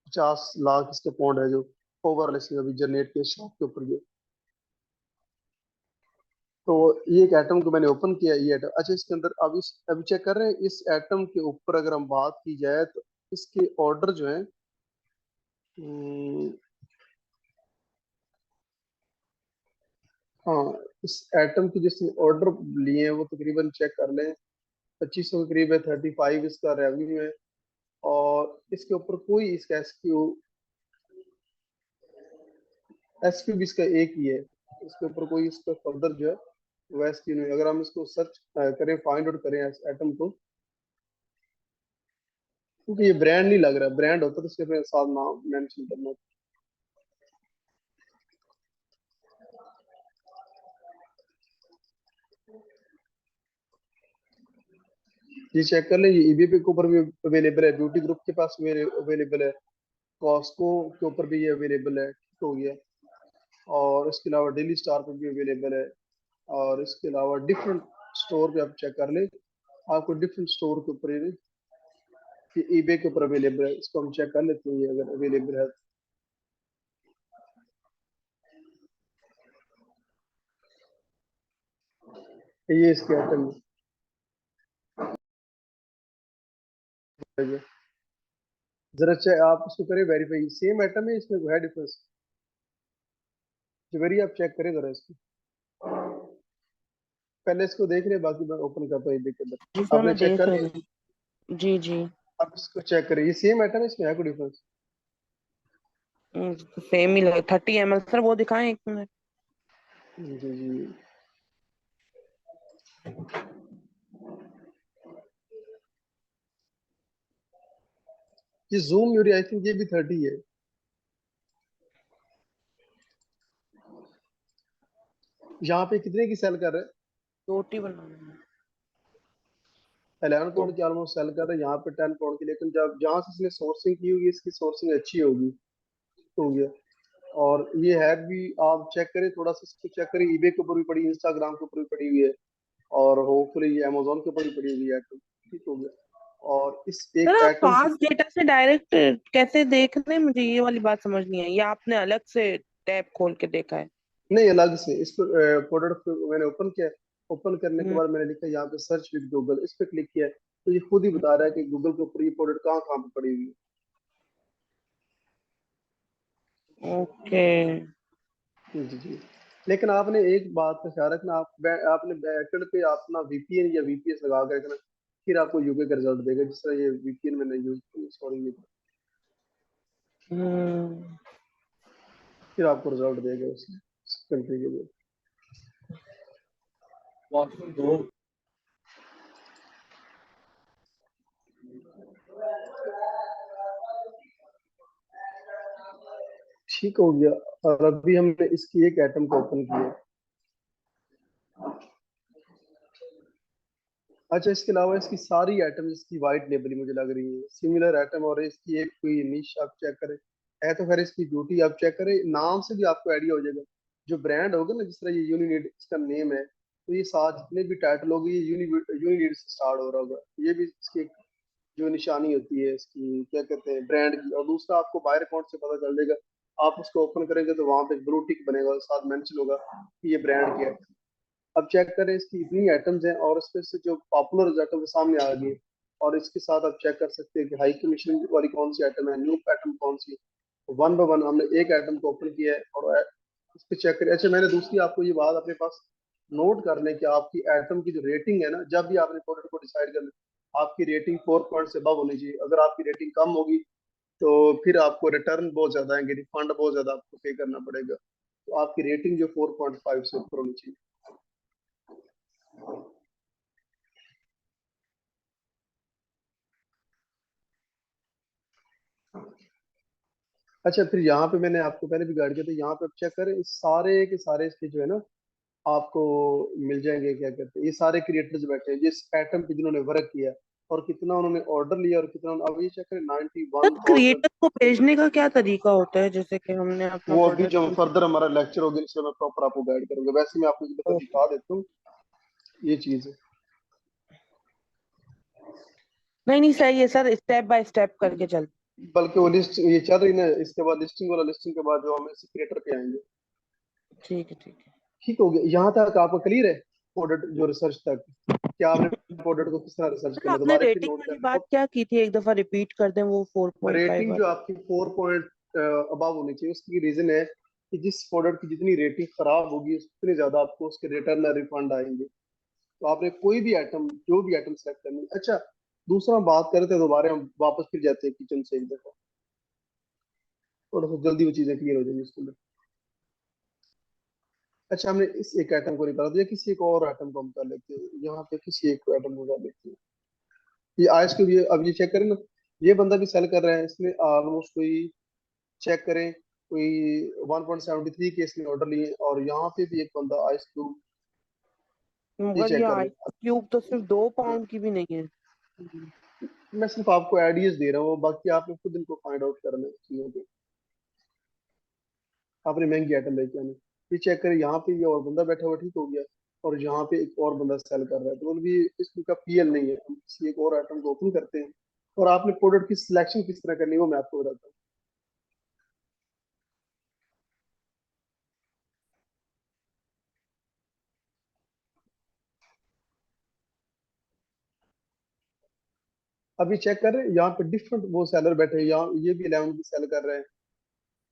50 लाख इसके पौंड है जो ओवरऑल इसने अभी जनरेट किया शॉप के ऊपर ये। तो ये एक एटम को मैंने ओपन किया, ये एटम। अच्छा इसके अंदर अभी चेक कर रहे हैं इस एटम के ऊपर अगर हम बात की जाए तो इसके ऑर्डर जो है, हाँ, इस एटम के जिसने ऑर्डर लिए हैं वो तकरीबन चेक कर लें 2500 के करीब है। 35 इसका रेवेन्यू है। और इसके ऊपर कोई इसका एसक्यू भी इसका एक ही है। इसके ऊपर कोई इसका फर्दर जो है वो एसक्यू नहीं। अगर हम इसको सर्च करें, फाइंड आउट करें इस एटम को, क्योंकि ये ब्रांड नहीं लग रहा। ब्रांड होता तो सिर्फ साथ नाम मेंशन करना। ये चेक कर ले, ये ईबी के ऊपर भी अवेलेबल है, ब्यूटी ग्रुप के पास अवेलेबल है, कॉस्को के ऊपर भी ये अवेलेबल है, ठीक हो गया। और इसके अलावा डेली स्टार पे भी अवेलेबल है। और इसके अलावा डिफरेंट स्टोर पे आप चेक कर ले, आपको डिफरेंट स्टोर के ऊपर ये ईबे के ऊपर अवेलेबल है। इसको हम चेक कर लेते हैं ये अगर अवेलेबल है। ये इसके आइटम है। जरा आप उसको करें वेरीफाई, सेम आइटम है, इसमें है डिफरेंस? जवेरी आप चेक करें जरा इसको, पहले इसको देख रहे, बाकी मैं ओपन करता हूँ ईबे के जी अंदर। सर आपने मैं चेक देख कर रही लिया? हूँ। जी जी। आप इसको चेक करें, ये सेम आइटम है, इसमें है कोई डिफरेंस? सेम ही लगे। 30 ml सर वो दिखाएं एक मिनट। जी जी। ये जूम यूरी आई थिंक ये भी 30 है। यहाँ पे कितने की सेल कर रहे हैं? रोटी बनाना है। 11 पाउंड की ऑलमोस्ट सेल कर रहे हैं, यहाँ पे 10 पाउंड की। लेकिन जब जहाँ से इसने सोर्सिंग की होगी, इसकी सोर्सिंग अच्छी होगी, तो हो गया। और ये है भी, आप चेक करें थोड़ा सा इसको चेक करें, ईबे के ऊपर भी पड़ी, इंस्टाग्राम के ऊपर भी पड़ी हुई है, और होपफुली ये अमेजोन के ऊपर भी पड़ी हुई है आइटम, ठीक हो गया। और इस सर एक आप आइटम की, फास्ट डेटा से डायरेक्ट कैसे देख रहे हैं? मुझे ये वाली बात समझ नहीं आई, या आपने अलग से टैब खोल के देखा है? नहीं अलग से इसको प्रोडक्ट मैंने ओपन किया। ओपन करने के हम्म। बाद मैंने लिखा यहाँ पे सर्च विद गूगल, इस पे क्लिक किया तो ये खुद ही बता रहा है कि गूगल के ऊपर ये प्रोडक्ट कहाँ कहाँ पे पड़ी हुई ओके। है। जी जी। लेकिन आपने एक बात का ख्याल रखना, आपने बैकएंड पे अपना वीपीएन या वीपीएस लगा के रखना, फिर आपको यूके का रिजल्ट देगा। जिस तरह ये वीपीएन मैंने यूज किया, सॉरी, हम्म। फिर आपको रिजल्ट देगा उस कंट्री के लिए। ठीक हो गया। और अभी हमने इसकी एक आइटम को ओपन किया। अच्छा इसके अलावा इसकी सारी आइटम इसकी वाइट लेबल मुझे लग रही है सिमिलर आइटम। और इसकी एक कोई निश आप चेक करें, है तो खैर इसकी ब्यूटी आप चेक करें, नाम से भी आपको आइडिया हो जाएगा। जो ब्रांड होगा ना, जिस तरह ये यूनिनेट इसका नेम है, तो ये साथ जितने भी टाइटल होगी ये यूनिलीड से स्टार्ट हो रहा होगा। ये भी इसकी जो निशानी होती है इसकी क्या कहते हैं ब्रांड की। और दूसरा आपको बायर अकाउंट से पता चल जाएगा, आप उसको ओपन करेंगे तो वहां पे ब्लू टिक बनेगा और साथ मेंशन होगा कि ये ब्रांड की है। अब चेक करें इसकी इतनी आइटम्स हैं और इसमें से जो पॉपुलर आइटम सामने आ गई। और इसके साथ आप चेक कर सकते हैं कि हाई कमीशन वाली कौन सी आइटम है, न्यू आइटम कौन सी। वन बाय वन हमने एक आइटम को ओपन किया है और इस पे चेक करें। अच्छा मैंने दूसरी आपको ये बात अपने पास नोट कर लें कि आपकी आइटम की जो रेटिंग है ना, जब भी आपने प्रोडक्ट को डिसाइड करना, आपकी रेटिंग 4 पॉइंट से अबव होनी चाहिए। अगर आपकी रेटिंग कम होगी तो फिर आपको रिटर्न बहुत ज्यादा आएंगे, रिफंड बहुत ज्यादा आपको पे करना पड़ेगा। तो आपकी रेटिंग जो 4.5 से ऊपर होनी चाहिए। अच्छा फिर यहाँ पे मैंने आपको पहले भी गाइड किया था, यहाँ पे आप चेक करें इस सारे के सारे इसके जो है ना आपको मिल जाएंगे क्या कहते हैं, ये सारे क्रिएटर्स बैठे हैं जिस पैटर्न पे जिन्होंने वर्क किया और कितना उन्होंने ऑर्डर लिया और कितना अब ये चेक करें सर 91,000। क्रिएटर को भेजने का क्या तरीका होता है, जैसे कि हमने अपना वो अभी जो प्रोडक्ट। फर्दर हमारा लेक्चर होगा इसमें मैं प्रॉपर आपको गाइड करूंगा। वैसे मैं आपको एक दफा दिखा देता हूँ ये चीज है। नहीं नहीं सही है सर, स्टेप बाय स्टेप करके चल। बल्कि वो लिस्ट ये चल रही ना, इसके बाद लिस्टिंग वाला, लिस्टिंग के बाद जो हम इस क्रिएटर पे आएंगे। ठीक है ठीक है। ठीक हो गया यहाँ तक आपको क्लियर है प्रोडक्ट जो रिसर्च तक, क्या आपने प्रोडक्ट को किस तरह रिसर्च सर करना आपने दोबारा फिर रेटिंग नोट वाली कर। बात क्या की थी, एक दफा रिपीट कर दें वो 4.5 रेटिंग जो वाली। आपकी 4 पॉइंट अबव होनी चाहिए, उसकी रीजन है कि जिस प्रोडक्ट की जितनी रेटिंग खराब होगी उतनी ज्यादा आपको उसके रिटर्न या रिफंड आएंगे। तो आपने कोई भी आइटम, जो भी आइटम सेलेक्ट करनी है। अच्छा दूसरा हम बात करते हैं, दोबारा हम वापस फिर जाते हैं किचन से एक दफा, थोड़ा सा जल्दी वो चीजें क्लियर हो जाएंगी इसके अंदर। अच्छा हमने इस एक आइटम को निकाला दिया, किसी एक और आइटम को हम कर लेते हैं, यहाँ पे किसी एक आइटम को कर लेते हैं। ये आज के लिए अब ये चेक करें ना, ये बंदा भी सेल कर रहा है, इसने ऑलमोस्ट कोई चेक करें कोई 1.73 के इसने ऑर्डर लिए। और यहाँ पे भी एक बंदा आइस क्यूब, ये मगर ये चेक कर आइस लें। क्यूब तो सिर्फ 2 पाउंड हाँ, की भी नहीं है। मैं सिर्फ आपको आइडियाज दे रहा हूँ, बाकी आपने खुद इनको फाइंड आउट करना है चीजों को। आपने महंगी आइटम लेके आने, ये चेक करें यहाँ पे ये और बंदा बैठा हुआ, ठीक हो गया। और यहाँ पे एक और बंदा सेल कर रहा है, तो मतलब ये इसका पीएल नहीं है। हम किसी एक और आइटम को ओपन करते हैं और आपने प्रोडक्ट की सिलेक्शन किस तरह करनी है वो मैं आपको बताता हूँ। अभी चेक कर रहे हैं यहाँ पे डिफरेंट वो सेलर बैठे हैं, यहाँ ये भी 11 की सेल कर रहे हैं।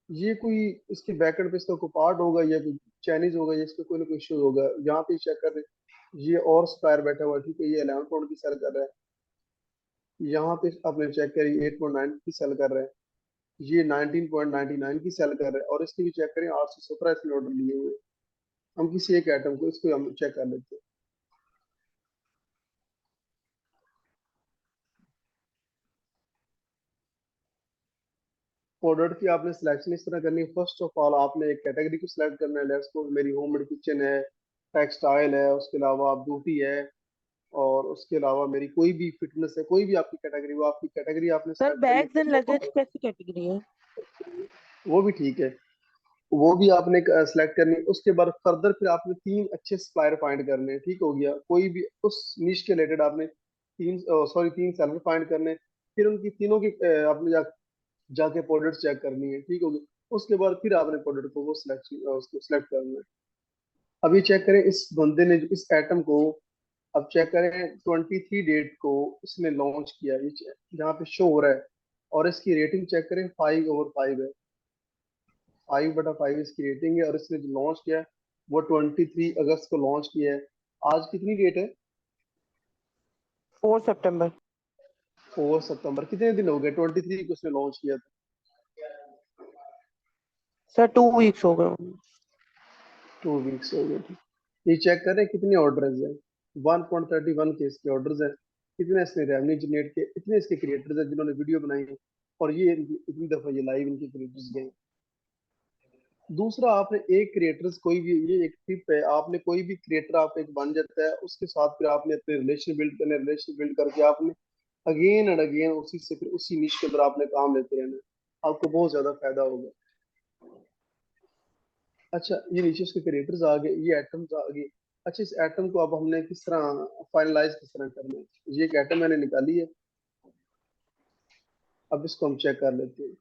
ये कोई इसके बैकएंड पे इसका कोई पार्ट होगा या कोई चाइनीज होगा या इसका कोई ना कोई इशू होगा। यहाँ पे चेक कर रहे हैं ये और स्क्वायर बैठा हुआ है, ठीक है, ये 11 पाउंड की सेल कर रहा है। यहाँ पे आपने चेक करी 8.9 की सेल कर रहा है, ये 19.99 की सेल कर रहा है। और इसकी भी चेक करें 817 इसने ऑर्डर लिए हुए। हम किसी एक आइटम को इसको हम चेक कर लेते हैं। प्रोडक्ट की आपने सिलेक्शन इस तरह करनी है, फर्स्ट ऑफ ऑल आपने एक कैटेगरी को सिलेक्ट करना है। लेट्स सपोज मेरी होम मेड किचन है, टेक्सटाइल है, उसके अलावा ब्यूटी है, और उसके अलावा मेरी कोई भी फिटनेस है, कोई भी आपकी कैटेगरी, वो आपकी कैटेगरी आपने सर सेलेक्ट करनी है bags and first of luggage all. कैसी कैटेगरी है? वो भी ठीक है, वो भी आपने सेलेक्ट करनी है। उसके बाद फर्दर फिर आपने 3 अच्छे सप्लायर फाइंड करने हैं, ठीक हो गया। कोई भी उस निश के रिलेटेड आपने 3 फाइंड करने हैं। फिर उनकी तीनों की आपने जाके प्रोडक्ट चेक करनी है, ठीक होगी। उसके बाद फिर आपने प्रोडक्ट को वो सिलेक्शन उसको सिलेक्ट करना है। अभी चेक करें इस बंदे ने इस आइटम को, अब चेक करें 23 डेट को इसने लॉन्च किया, ये यहाँ पे शो हो रहा है। और इसकी रेटिंग चेक करें 5/5 है, 5/5 इसकी रेटिंग है। और इसने जो लॉन्च किया है वो 23 अगस्त को लॉन्च किया है। आज कितनी डेट है? 4 सितंबर। 4 सितंबर, कितने दिन हो गए? 23 को उसने लॉन्च किया था। सर 2 वीक्स हो गए। 2 वीक्स हो गए थे। ये चेक करें कितने ऑर्डर्स हैं, 1.31 के इसके ऑर्डर्स हैं। कितने इसने रेवेन्यू जनरेट किए, इतने इसके क्रिएटर्स हैं जिन्होंने वीडियो बनाई है। और ये इतनी दफा ये लाइव इनके क्रिएटर्स गए। दूसरा आपने एक क्रिएटर्स कोई भी, ये एक टिप है, आपने कोई भी क्रिएटर आप एक बन जाता है उसके साथ फिर आपने अपने रिलेशन बिल्ड करने, रिलेशन बिल्ड करके आपने अगेन एंड अगेन उसी से फिर उसी निश के अंदर आपने काम लेते रहना, आपको बहुत ज्यादा फायदा होगा। अच्छा ये नीचे उसके क्रिएटर्स आ गए, ये आइटम्स आ गए। अच्छा, इस एटम को अब हमने किस तरह फाइनलाइज किस तरह करना है? ये एक एटम मैंने निकाली है, अब इसको हम चेक कर लेते हैं।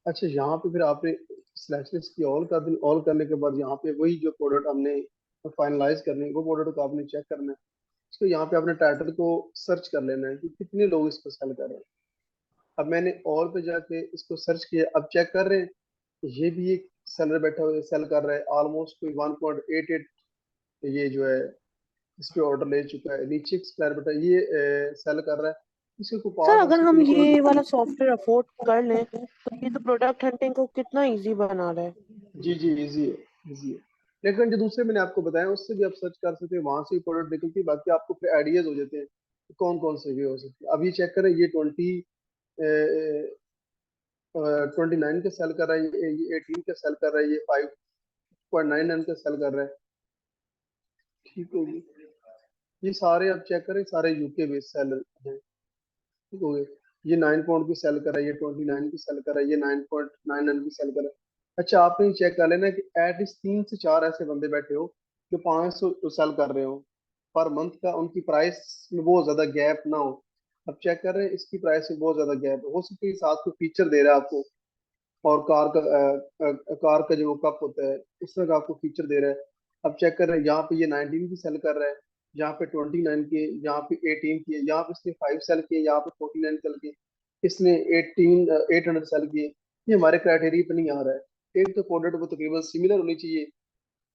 अच्छा, यहाँ पे फिर आपने सिलेक्शन की ऑल कर दी, ऑल करने के बाद यहाँ पे वही जो प्रोडक्ट हमने फाइनलाइज करनी है वो प्रोडक्ट को आपने चेक करना है। तो यहाँ पे आपने टाइटल को सर्च कर लेना है कि कितने लोग इसको सेल कर रहे हैं। अब मैंने ऑल पे जाके इसको सर्च किया, अब चेक कर रहे हैं ये भी एक सेलर बैठा हुआ सेल कर रहा है ऑलमोस्ट कोई 1.88, ये जो है इस पे ऑर्डर ले चुका है। नीचे एक स्क्वायर बैठा है, ये सेल कर रहा है, इसके को सर पास अगर इसके हम कोई ये वाला सॉफ्टवेयर अफोर्ड कर लें तो ये तो प्रोडक्ट हंटिंग को कितना इजी बना रहा है। जी जी, इजी है, इजी है। लेकिन जो दूसरे मैंने आपको बताया उससे भी आप सर्च कर सकते हैं, वहां से भी प्रोडक्ट निकलती है, बाकी आपको फिर आइडियाज हो जाते हैं कि कौन कौन से वे हो सकते हैं। अब ये चेक करें, ये 29 का सेल कर रहा है, ये 18 का सेल कर रहा है, ये 5.99 का सेल कर रहा है। ठीक होगी, ये सारे आप चेक करें, सारे यूके बेस्ड सेलर हैं। ठीक हो गए, ये 9 पाउंड की सेल कर रहा है, ये 29 की सेल कर रहा है, ये 9.99 की सेल कर रहा है। अच्छा, आपने चेक कर लेना कि एटलीस्ट 3 से 4 ऐसे बंदे बैठे हो जो 500 सेल कर रहे हो पर मंथ का, उनकी प्राइस में बहुत ज्यादा गैप ना हो। अब चेक कर रहे हैं इसकी प्राइस में बहुत ज्यादा गैप हो सकता है, साथ को फीचर दे रहा है आपको, और कार का जो कप होता है उस तरह का आपको फीचर दे रहा है। अब चेक कर रहे हैं, यहाँ पे ये 19 की सेल कर रहा है, यहाँ पे 29 की है, यहाँ पे 18 की है, यहाँ पे इसने 5 सेल किए, यहाँ पे 49 सेल किए, इसने 800 सेल किए। ये हमारे क्राइटेरिया पे नहीं आ रहा है। एक तो प्रोडक्ट वो तकरीबन सिमिलर होनी चाहिए।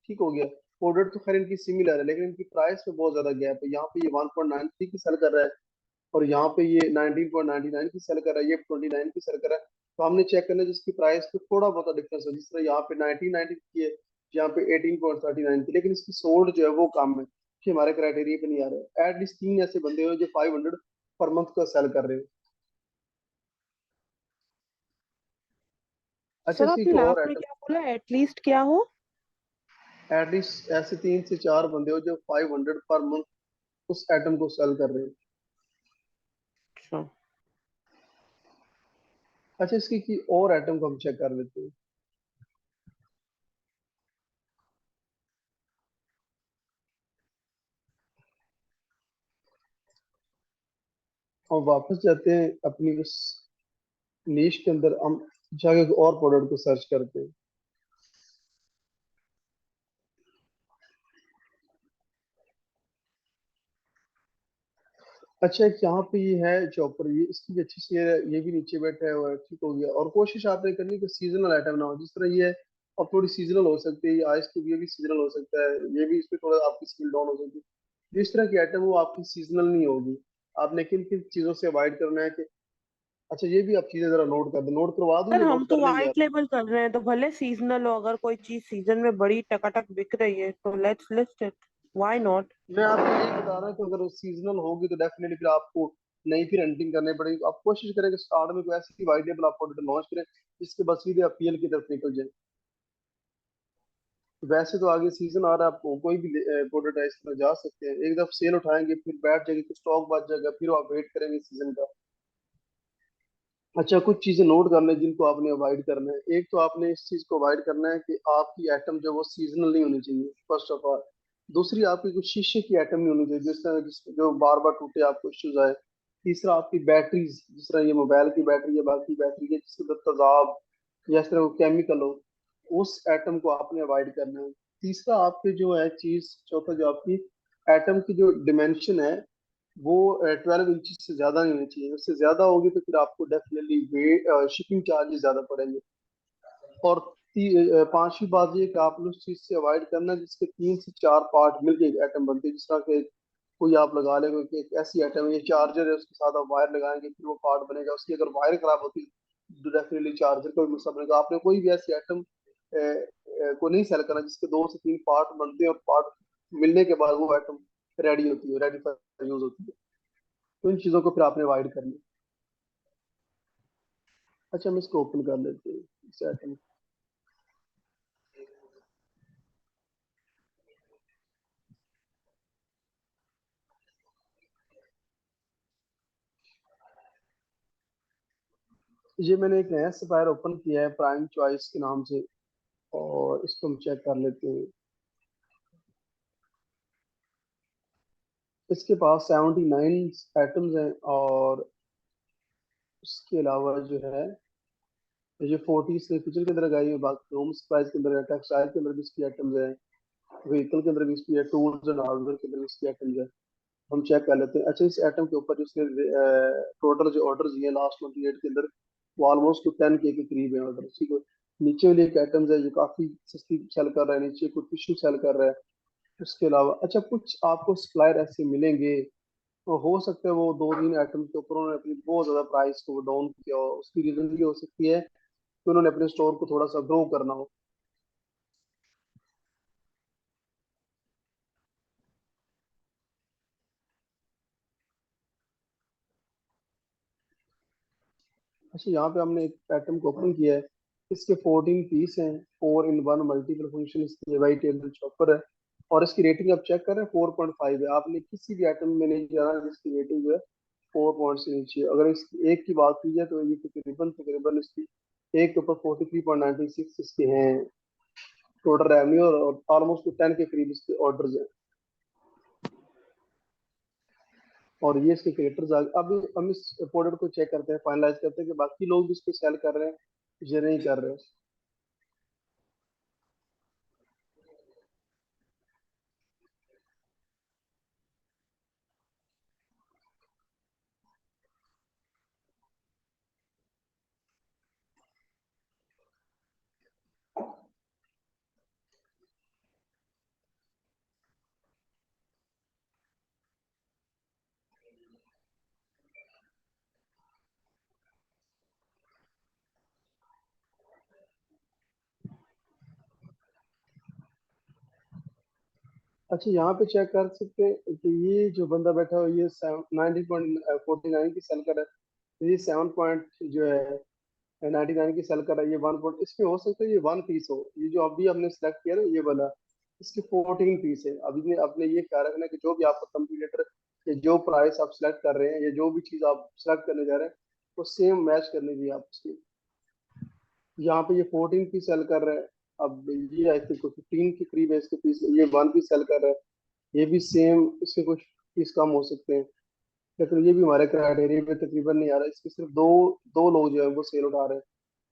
ठीक हो गया, प्रोडक्ट तो खैर इनकी सिमिलर है लेकिन इनकी प्राइस में बहुत ज्यादा गैप है। यहाँ पे ये 1.93 की सेल कर रहा है और यहाँ पे ये 19.99 की सेल कर रहा है, ये 29 की सेल कर रहा है। तो हमने चेक करना है जिसकी प्राइस में थोड़ा बहुत डिफरेंस है, जिस तरह यहाँ पे 1990 की है, यहाँ पे 18.39 की, लेकिन इसकी सोल्ड जो है वो कम है, कि हमारे क्राइटेरिया पे नहीं आ रहा है। एटलीस्ट 3 ऐसे बंदे हो जो 500 पर मंथ का सेल कर रहे हैं। अच्छा, सर इसकी आपने एक और लास्ट में आइटम, क्या बोला, एटलीस्ट क्या हो। एटलीस्ट ऐसे 3 से 4 बंदे हो जो 500 पर मंथ उस आइटम को सेल कर रहे हैं। अच्छा अच्छा, इसकी की और आइटम को हम चेक कर लेते हैं। और वापस जाते हैं अपनी उस नीश के अंदर, हम जाके और प्रोडक्ट को सर्च करते हैं। अच्छा, एक यहाँ पे ये है चॉपर, ये इसकी भी अच्छी सी है, ये भी नीचे बैठा है और ठीक हो गया। और कोशिश आपने करनी कि सीजनल आइटम ना हो, जिस तरह ये है और थोड़ी सीजनल हो सकती है, आइस क्यूब ये भी सीजनल हो सकता है, ये भी इसमें थोड़ा आपकी स्किल डाउन हो सकती है। जिस तरह की आइटम वो आपकी सीजनल नहीं होगी। आपने किन किन चीजों से अवॉइड करना है कि, अच्छा ये भी आप चीजें जरा नोट कर दो, नोट करवा दूं सर या हम नोट तो कर लेंगे वाइट आप? लेबल कर रहे हैं तो भले सीजनल हो, अगर कोई चीज सीजन में बड़ी टकाटक बिक रही है तो let's list it, why not. मैं आपको यही बता रहा हूँ कि अगर सीजनल होगी तो डेफिनेटली फिर आपको नई फिर हंटिंग करनी पड़ेगी। आप कोशिश करें कि स्टार्ट में कोई ऐसी वाइट लेबल आप प्रोडक्ट लॉन्च करें जिसके बाद सीधे आप पीएल की तरफ निकल जाए। वैसे तो आगे सीजन आ रहा है, आपको कोई भी प्रोडक्ट है इस तरह जा सकते हैं, एक दफा सेल उठाएंगे फिर बैठ जाएगी, कुछ स्टॉक बच जाएगा, फिर आप वेट करेंगे सीजन का। अच्छा, कुछ चीजें नोट कर लें जिनको आपने अवॉइड करना है। एक तो आपने इस चीज को अवॉइड करना है कि आपकी आइटम जो वो सीजनल नहीं होनी चाहिए, फर्स्ट ऑफ ऑल। दूसरी, आपकी कुछ शीशे की आइटम नहीं होनी चाहिए जिस तरह जो बार बार टूटे, आपको इश्यूज आए। तीसरा, आपकी बैटरीज, जिस तरह ये मोबाइल की बैटरी है, बाकी बैटरी है जिसके अंदर तेजाब या इस तरह केमिकल हो, उस आइटम को आपने अवॉइड करना है। तीसरा, आपके जो है चीज, चौथा जो आपकी आइटम की जो डिमेंशन है वो 12 इंच से ज्यादा नहीं होनी चाहिए। उससे ज्यादा होगी तो फिर आपको डेफिनेटली वेट शिपिंग चार्जेस ज्यादा पड़ेंगे। और पांचवी बात ये कि आपने उस चीज से अवॉइड करना है जिसके 3 से 4 पार्ट मिलके एक आइटम बनती है। जिस तरह के कोई आप लगा ले, कोई एक ऐसी आइटम है, ये चार्जर है, उसके साथ आप वायर लगाएंगे फिर वो पार्ट बनेगा, उसकी अगर वायर खराब होती तो डेफिनेटली चार्जर का भी मसला बनेगा। आपने कोई भी ऐसी आइटम को नहीं सेल करना जिसके 2 से 3 पार्ट बनते हैं और पार्ट मिलने के बाद वो आइटम रेडी होती है, रेडी फॉर यूज होती है। तो इन चीजों को फिर आपने अवॉइड करनी है। अच्छा, हम इसको ओपन कर लेते हैं इस आइटम। ये मैंने एक नया सप्लायर ओपन किया है प्राइम चॉइस के नाम से, और इसको हम चेक कर लेते हैं। इसके पास 79 आइटम्स हैं, और उसके अलावा जो है ये 40 से किचन के अंदर लगाई है, बाकी होम सप्लाईज के अंदर है, टेक्सटाइल के अंदर भी इसकी आइटम्स है, व्हीकल के अंदर भी इसकी है, टूल्स एंड हार्डवेयर के अंदर भी इसकी आइटम्स है। हम चेक कर लेते हैं। अच्छा, इस आइटम के ऊपर जिसके टोटल जो ऑर्डर दिए लास्ट 28 के अंदर, वो ऑलमोस्ट 10K के करीब है ऑर्डर, ठीक है। नीचे वाली एक आइटम्स है जो काफी सस्ती सेल कर रहा है, नीचे कुछ टिश्यू सेल कर रहा है। उसके अलावा अच्छा कुछ आपको सप्लायर ऐसे मिलेंगे, तो हो सकता है वो 2-3 आइटम के ऊपर उन्होंने अपनी बहुत ज्यादा प्राइस को डाउन किया हो। उसकी रीजन ये हो सकती है कि उन्होंने अपने स्टोर को थोड़ा सा ग्रो करना हो। अच्छा, यहाँ पे हमने एक आइटम को ओपन किया है। इसके 14 पीस हैं, 4 in 1 मल्टीपल फंक्शन इसकी वाइट टेबल चॉपर है, और इसकी रेटिंग आप चेक करें 4.5 है। आपने किसी भी आइटम में नहीं जाना जिसकी रेटिंग जो है 4 पॉइंट से नीचे है। अगर इसकी एक की बात की जाए तो ये तकरीबन तकरीबन इसकी एक के ऊपर 43.96 इसके हैं टोटल रेवेन्यू, और ऑलमोस्ट 10 के करीब इसके ऑर्डर्स हैं, और ये इसके क्रिएटर्स अब हम इस प्रोडक्ट को चेक करते हैं, फाइनलाइज करते हैं कि बाकी लोग भी इसको सेल कर रहे हैं, ये नहीं कर रहे हैं। अच्छा, यहाँ पे चेक कर सकते हैं कि ये जो बंदा बैठा हो ये 90.49 की सेल कर रहा है, ये 7 पॉइंट जो है 99 की सेल कर रहा है, ये 1 पॉइंट इसमें हो सकता है ये 1 पीस हो। ये जो अभी हमने सेलेक्ट किया ना ये वाला, इसके 14 पीस है। अभी ने अपने ये ख्याल रखना है कि जो भी आपका कंप्यूटर या जो प्राइस आप सेलेक्ट कर रहे हैं या जो भी चीज़ आप सेलेक्ट करने जा रहे हैं वो सेम मैच करनी चाहिए आपकी। यहाँ पे ये 14 पीस सेल कर रहा है। अब ये आई थिंक 15 के करीब है इसके पीस, ये 1 पीस सेल कर रहा है। ये भी सेम, इसके कुछ पीस कम हो सकते हैं, लेकिन ये भी हमारे क्राइटेरिया में तकरीबन नहीं आ रहा है। इसके सिर्फ दो दो लोग जो है वो सेल उठा रहे हैं,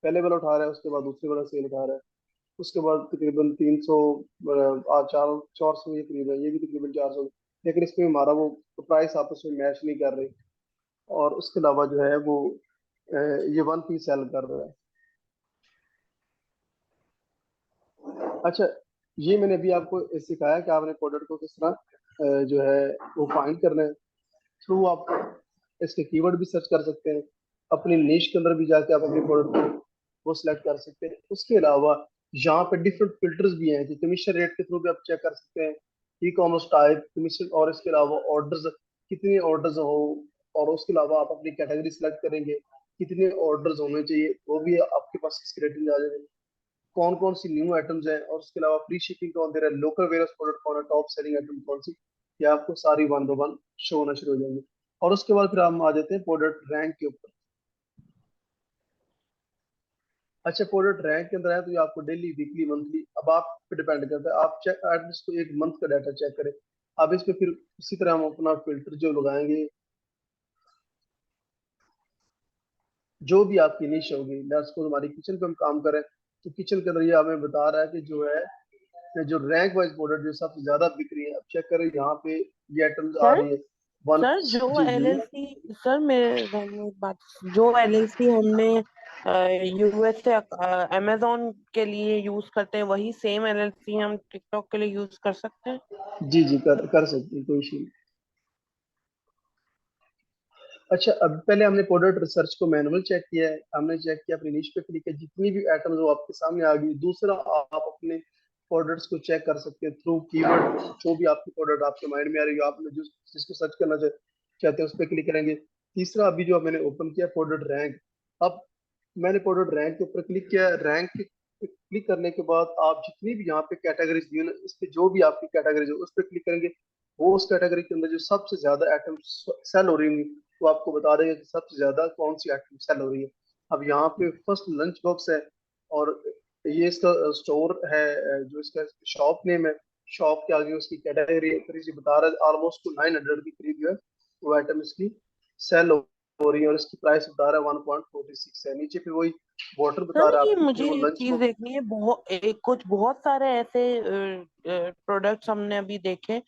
पहले वाला उठा रहा है, उसके बाद दूसरे वाला सेल उठा रहा है, उसके बाद तकरीबन 300 400 ये करीब है, ये भी तकरीबन 400, लेकिन इसमें हमारा वो प्राइस आपस में मैच नहीं कर रही। और उसके अलावा जो है वो ये 1 पीस सेल कर रहा है। अच्छा, ये मैंने अभी आपको सिखाया कि आपने प्रोडक्ट को किस तरह जो है वो फाइंड करना है। थ्रू आप इसके कीवर्ड भी सर्च कर सकते हैं, अपनी निश के अंदर भी जाके आप अपने प्रोडक्ट को वो सिलेक्ट कर सकते हैं। उसके अलावा यहाँ पे डिफरेंट फिल्टर्स भी हैं कि कमीशन रेट के थ्रू भी आप चेक कर सकते हैं, ई कॉमर्स टाइप कमीशन, और इसके अलावा ऑर्डर्स कितने ऑर्डर्स हो, और उसके अलावा आप अपनी कैटेगरी सिलेक्ट करेंगे कितने ऑर्डर्स होने चाहिए, वो भी आपके पास इसकी रेटिंग आ जाएगी। कौन कौन सी न्यू आइटम्स हैं, और उसके अलावा फ्री शिपिंग कौन दे रहा है, लोकल वेयरहाउस प्रोडक्ट कौन है, टॉप सेलिंग आइटम कौन सी, ये आपको सारी 1 बाय 1 शो होना शुरू हो जाएंगे। और उसके बाद फिर हम आ जाते हैं प्रोडक्ट रैंक के ऊपर। अच्छा, प्रोडक्ट रैंक के अंदर है तो ये आपको डेली वीकली मंथली अब आप पे डिपेंड करता है, आप चेक एटलीस्ट को एक मंथ का डाटा चेक करें। अब इस पे फिर उसी तरह हम अपना फिल्टर जो लगाएंगे, जो भी आपकी निश होगी, लेट्स सपोज हमारी किचन पे हम काम करें, तो किचन के अंदर ये हमें बता रहा है कि जो है कि जो रैंक वाइज प्रोडक्ट जो सबसे ज्यादा बिक रही है, अब चेक करें यहाँ पे ये आइटम्स आ सर रही है वन। सर जो जी जी। एलएलसी, सर मेरे ध्यान में एक बात, जो एलएलसी हमने यूएस से अमेजोन के लिए यूज करते हैं, वही सेम एलएलसी हम टिकटॉक के लिए यूज कर सकते हैं? जी जी, कर सकते हैं, कोई इशू नहीं। अच्छा, अब पहले हमने प्रोडक्ट रिसर्च को मैनुअल चेक किया है, हमने चेक किया अपनी निश पे क्लिक किया, जितनी भी आइटम्स वो आपके सामने आ गई। दूसरा, आप अपने प्रोडक्ट्स को चेक कर सकते हैं थ्रू कीवर्ड, जो भी आपकी प्रोडक्ट आपके माइंड में आ रही है, आपने जिसको सर्च करना चाहते हैं उस पर क्लिक करेंगे। तीसरा, अभी जो मैंने ओपन किया प्रोडक्ट रैंक। अब मैंने प्रोडक्ट रैंक के ऊपर क्लिक किया, रैंक क्लिक करने के बाद आप जितनी भी यहाँ पे कैटेगरीज दी है ना, इस पे जो भी आपकी कैटेगरीज है उस पर क्लिक करेंगे, वो उस कैटेगरी के अंदर जो सबसे ज्यादा आइटम सेल हो रही होंगी वो आपको बता देगा कि सबसे ज्यादा कौन सी आइटम सेल हो रही है। अब यहाँ पे फर्स्ट लंच बॉक्स है, और ये इसका स्टोर है, जो इसका शॉप नेम है। शॉप के आगे उसकी कैटेगरी बता रहा है, ऑलमोस्ट 900 के करीब जो है वो आइटम इसकी सेल हो रही है, और इसकी प्राइस बता रहा है 1.46 है। नीचे फिर वही वाटर बता सर रहा है ये आपको कि मुझे वो एक लंच चीज बॉक्स। देखनी है, बहुत सारे ऐसे प्रोडक्ट्स हमने अभी देखे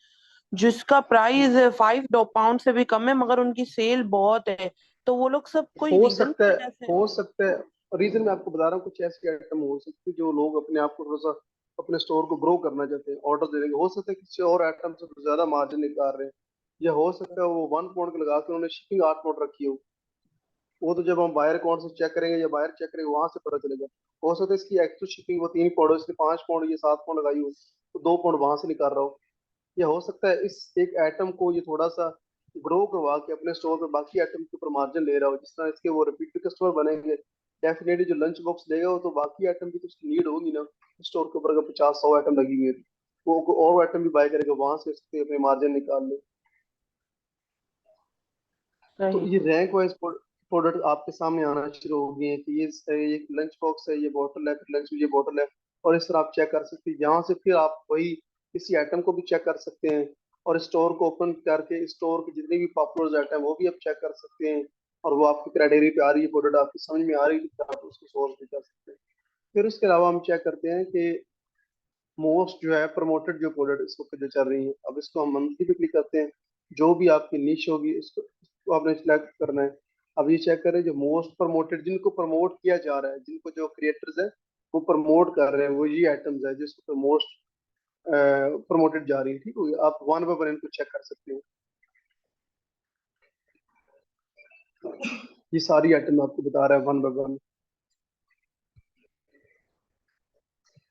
जिसका प्राइस 5 पाउंड से भी कम है, मगर उनकी सेल बहुत है। तो वो लोग सब कोई हो रीजन सकता की है, वजह से? हो सकता है। रीजन मैं आपको बता रहा हूँ, कुछ ऐसी आइटम हो सकती है जो लोग अपने आप को थोड़ा सा अपने स्टोर को ग्रो करना चाहते हैं, ऑर्डर दे देंगे। हो सकता है किसी और आइटम से कुछ ज्यादा मार्जिन निकाल रहे हैं, या हो सकता है वो 1 पाउंड के लगा के उन्होंने शिपिंग 8 पाउंड रखी हो। वो तो जब हम बायर अकाउंट से चेक करेंगे या बायर चेक करेंगे वहां से पता चलेगा। हो सकता है इसकी एक्चुअल शिपिंग वो 3 पाउंड हो, इसने 5 पाउंड या 7 पाउंड लगाई हो, तो 2 पाउंड वहां से निकाल रहा हो। या हो सकता है इस एक आइटम को ये थोड़ा सा ग्रो करवा के अपने स्टोर पे बाकी आइटम के ऊपर मार्जिन ले रहा हो, जिस तरह इसके वो रिपीट कस्टमर बनेंगे। डेफिनेटली जो लंच बॉक्स लेगा वो तो बाकी आइटम की तो उसकी नीड होगी ना। स्टोर के ऊपर अगर 50-100 आइटम लगी हुई है तो वो कोई और आइटम भी बाय करेगा, वहां से उसके अपने मार्जिन निकाल ले। तो सही। ये रैंक वाइज प्रोडक्ट आपके सामने आना शुरू हो गए हैं कि ये लंच बॉक्स है, ये बॉटल है, फिर लंच में ये बॉटल है। और इस तरह आप चेक कर सकते हैं, यहाँ से फिर आप वही किसी आइटम को भी चेक कर सकते हैं, और स्टोर को ओपन करके स्टोर की जितनी भी पॉपुलर आइटम वो भी आप चेक कर सकते हैं। और वो आपकी क्राइटेरिया पे आ रही है, प्रोडक्ट आपकी समझ में आ रही है, तो आप उसको सोर्स भी कर सकते हैं। फिर उसके अलावा हम चेक करते हैं कि मोस्ट जो है प्रमोटेड जो प्रोडक्ट इस वक्त जो चल रही है, अब इसको हम मंथली पे क्लिक करते हैं। जो भी आपकी निश होगी उसको आपने सिलेक्ट करना है। अब ये चेक करें जो मोस्ट प्रमोटेड, जिनको प्रमोट किया जा रहा है, जिनको जो क्रिएटर्स है वो प्रमोट कर रहे हैं, वो ये आइटम्स है जिसको मोस्ट प्रमोटेड जा रही है। ठीक हो गया, आप वन बाय वन इनको चेक कर सकते हैं। ये सारी आइटम आपको बता रहा है वन बाय वन।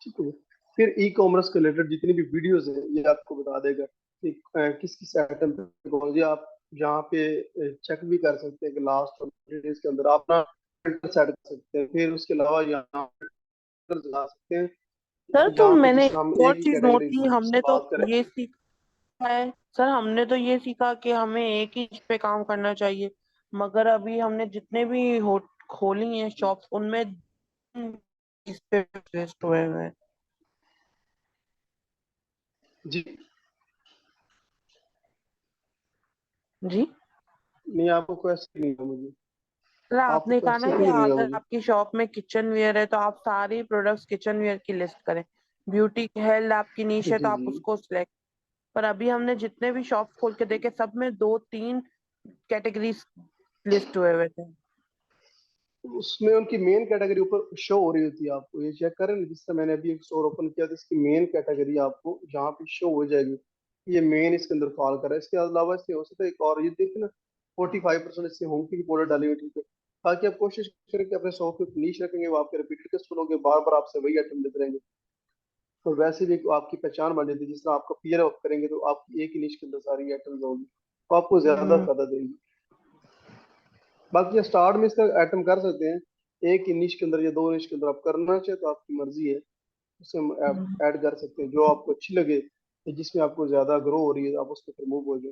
ठीक है। फिर ई कॉमर्स के रिलेटेड जितनी भी वीडियोस हैं ये आपको बता देगा कि किस किस आइटम पे कौन सी आप यहाँ पे चेक भी कर सकते हैं कि लास्ट 20 डेज के अंदर आप ना फिल्टर सेट कर सकते हैं। फिर उसके अलावा यहाँ फिल्टर लगा सकते हैं। सर तो यहाँ पे मैंने जिस एक तरह हम और एक ही चीज नोट कैटेगरी की, से हमने तो बात करें। ये सीखा है। सर हमने तो ये सीखा कि हमें एक ही पे काम करना चाहिए, मगर अभी हमने जितने भी हो खोली हैं शॉप्स उनमें इस पे वेस्ट हुए हुए हैं। जी। जी। नहीं, आपको क्वेश्चन नहीं है मुझे। सर आपको आपने कहा ना क्वेश्चन कि क्लियर नहीं हुआ अगर मुझे। आपकी शॉप में किचन वेयर है तो आप सारी प्रोडक्ट्स किचन वेयर की लिस्ट करें। ब्यूटी हेल्थ आपकी नीश जी है तो आप जी। उसको सिलेक्ट। पर अभी हमने जितने भी शॉप खोल के देखे सब में 2-3 कैटेगरीज लिस्ट हुए हुए थे। उसमें उनकी मेन कैटेगरी ऊपर शो हो रही होती है, आपको ये चेक करें ना, जिस तरह मैंने अभी एक स्टोर ओपन किया तो इसकी मेन कैटेगरी आपको जहाँ पे शो हो जाएगी, ये मेन इसके अंदर फॉल कर रहा है। इसके अलावा इससे हो सकता है एक और ये देखिए ना, 45% इससे होम की पाउडर डाली हुई, ठीक है। ताकि आप कोशिश करें कि अपने शॉप पे नीश रखेंगे, वो आपके रिपीटेड कस्टमर होंगे, बार बार आपसे वही आइटम लेते रहेंगे। तो वैसे भी आपकी पहचान बन जाती है, जिस तरह आपका पीयर अप करेंगे तो आपकी एक ही नीश के अंदर सारी आइटम्स होंगी, तो आपको ज्यादा हम्म। फायदा देगी। बाकी स्टार्ट में इसका आइटम कर सकते हैं, एक ही निश के अंदर या 2 निश के अंदर आप करना चाहे तो आपकी मर्जी है। उसे हम हम्म। ऐड कर सकते हैं जो आपको अच्छी लगे, या जिसमें आपको ज्यादा ग्रो हो रही है आप उस पर मूव हो जाए।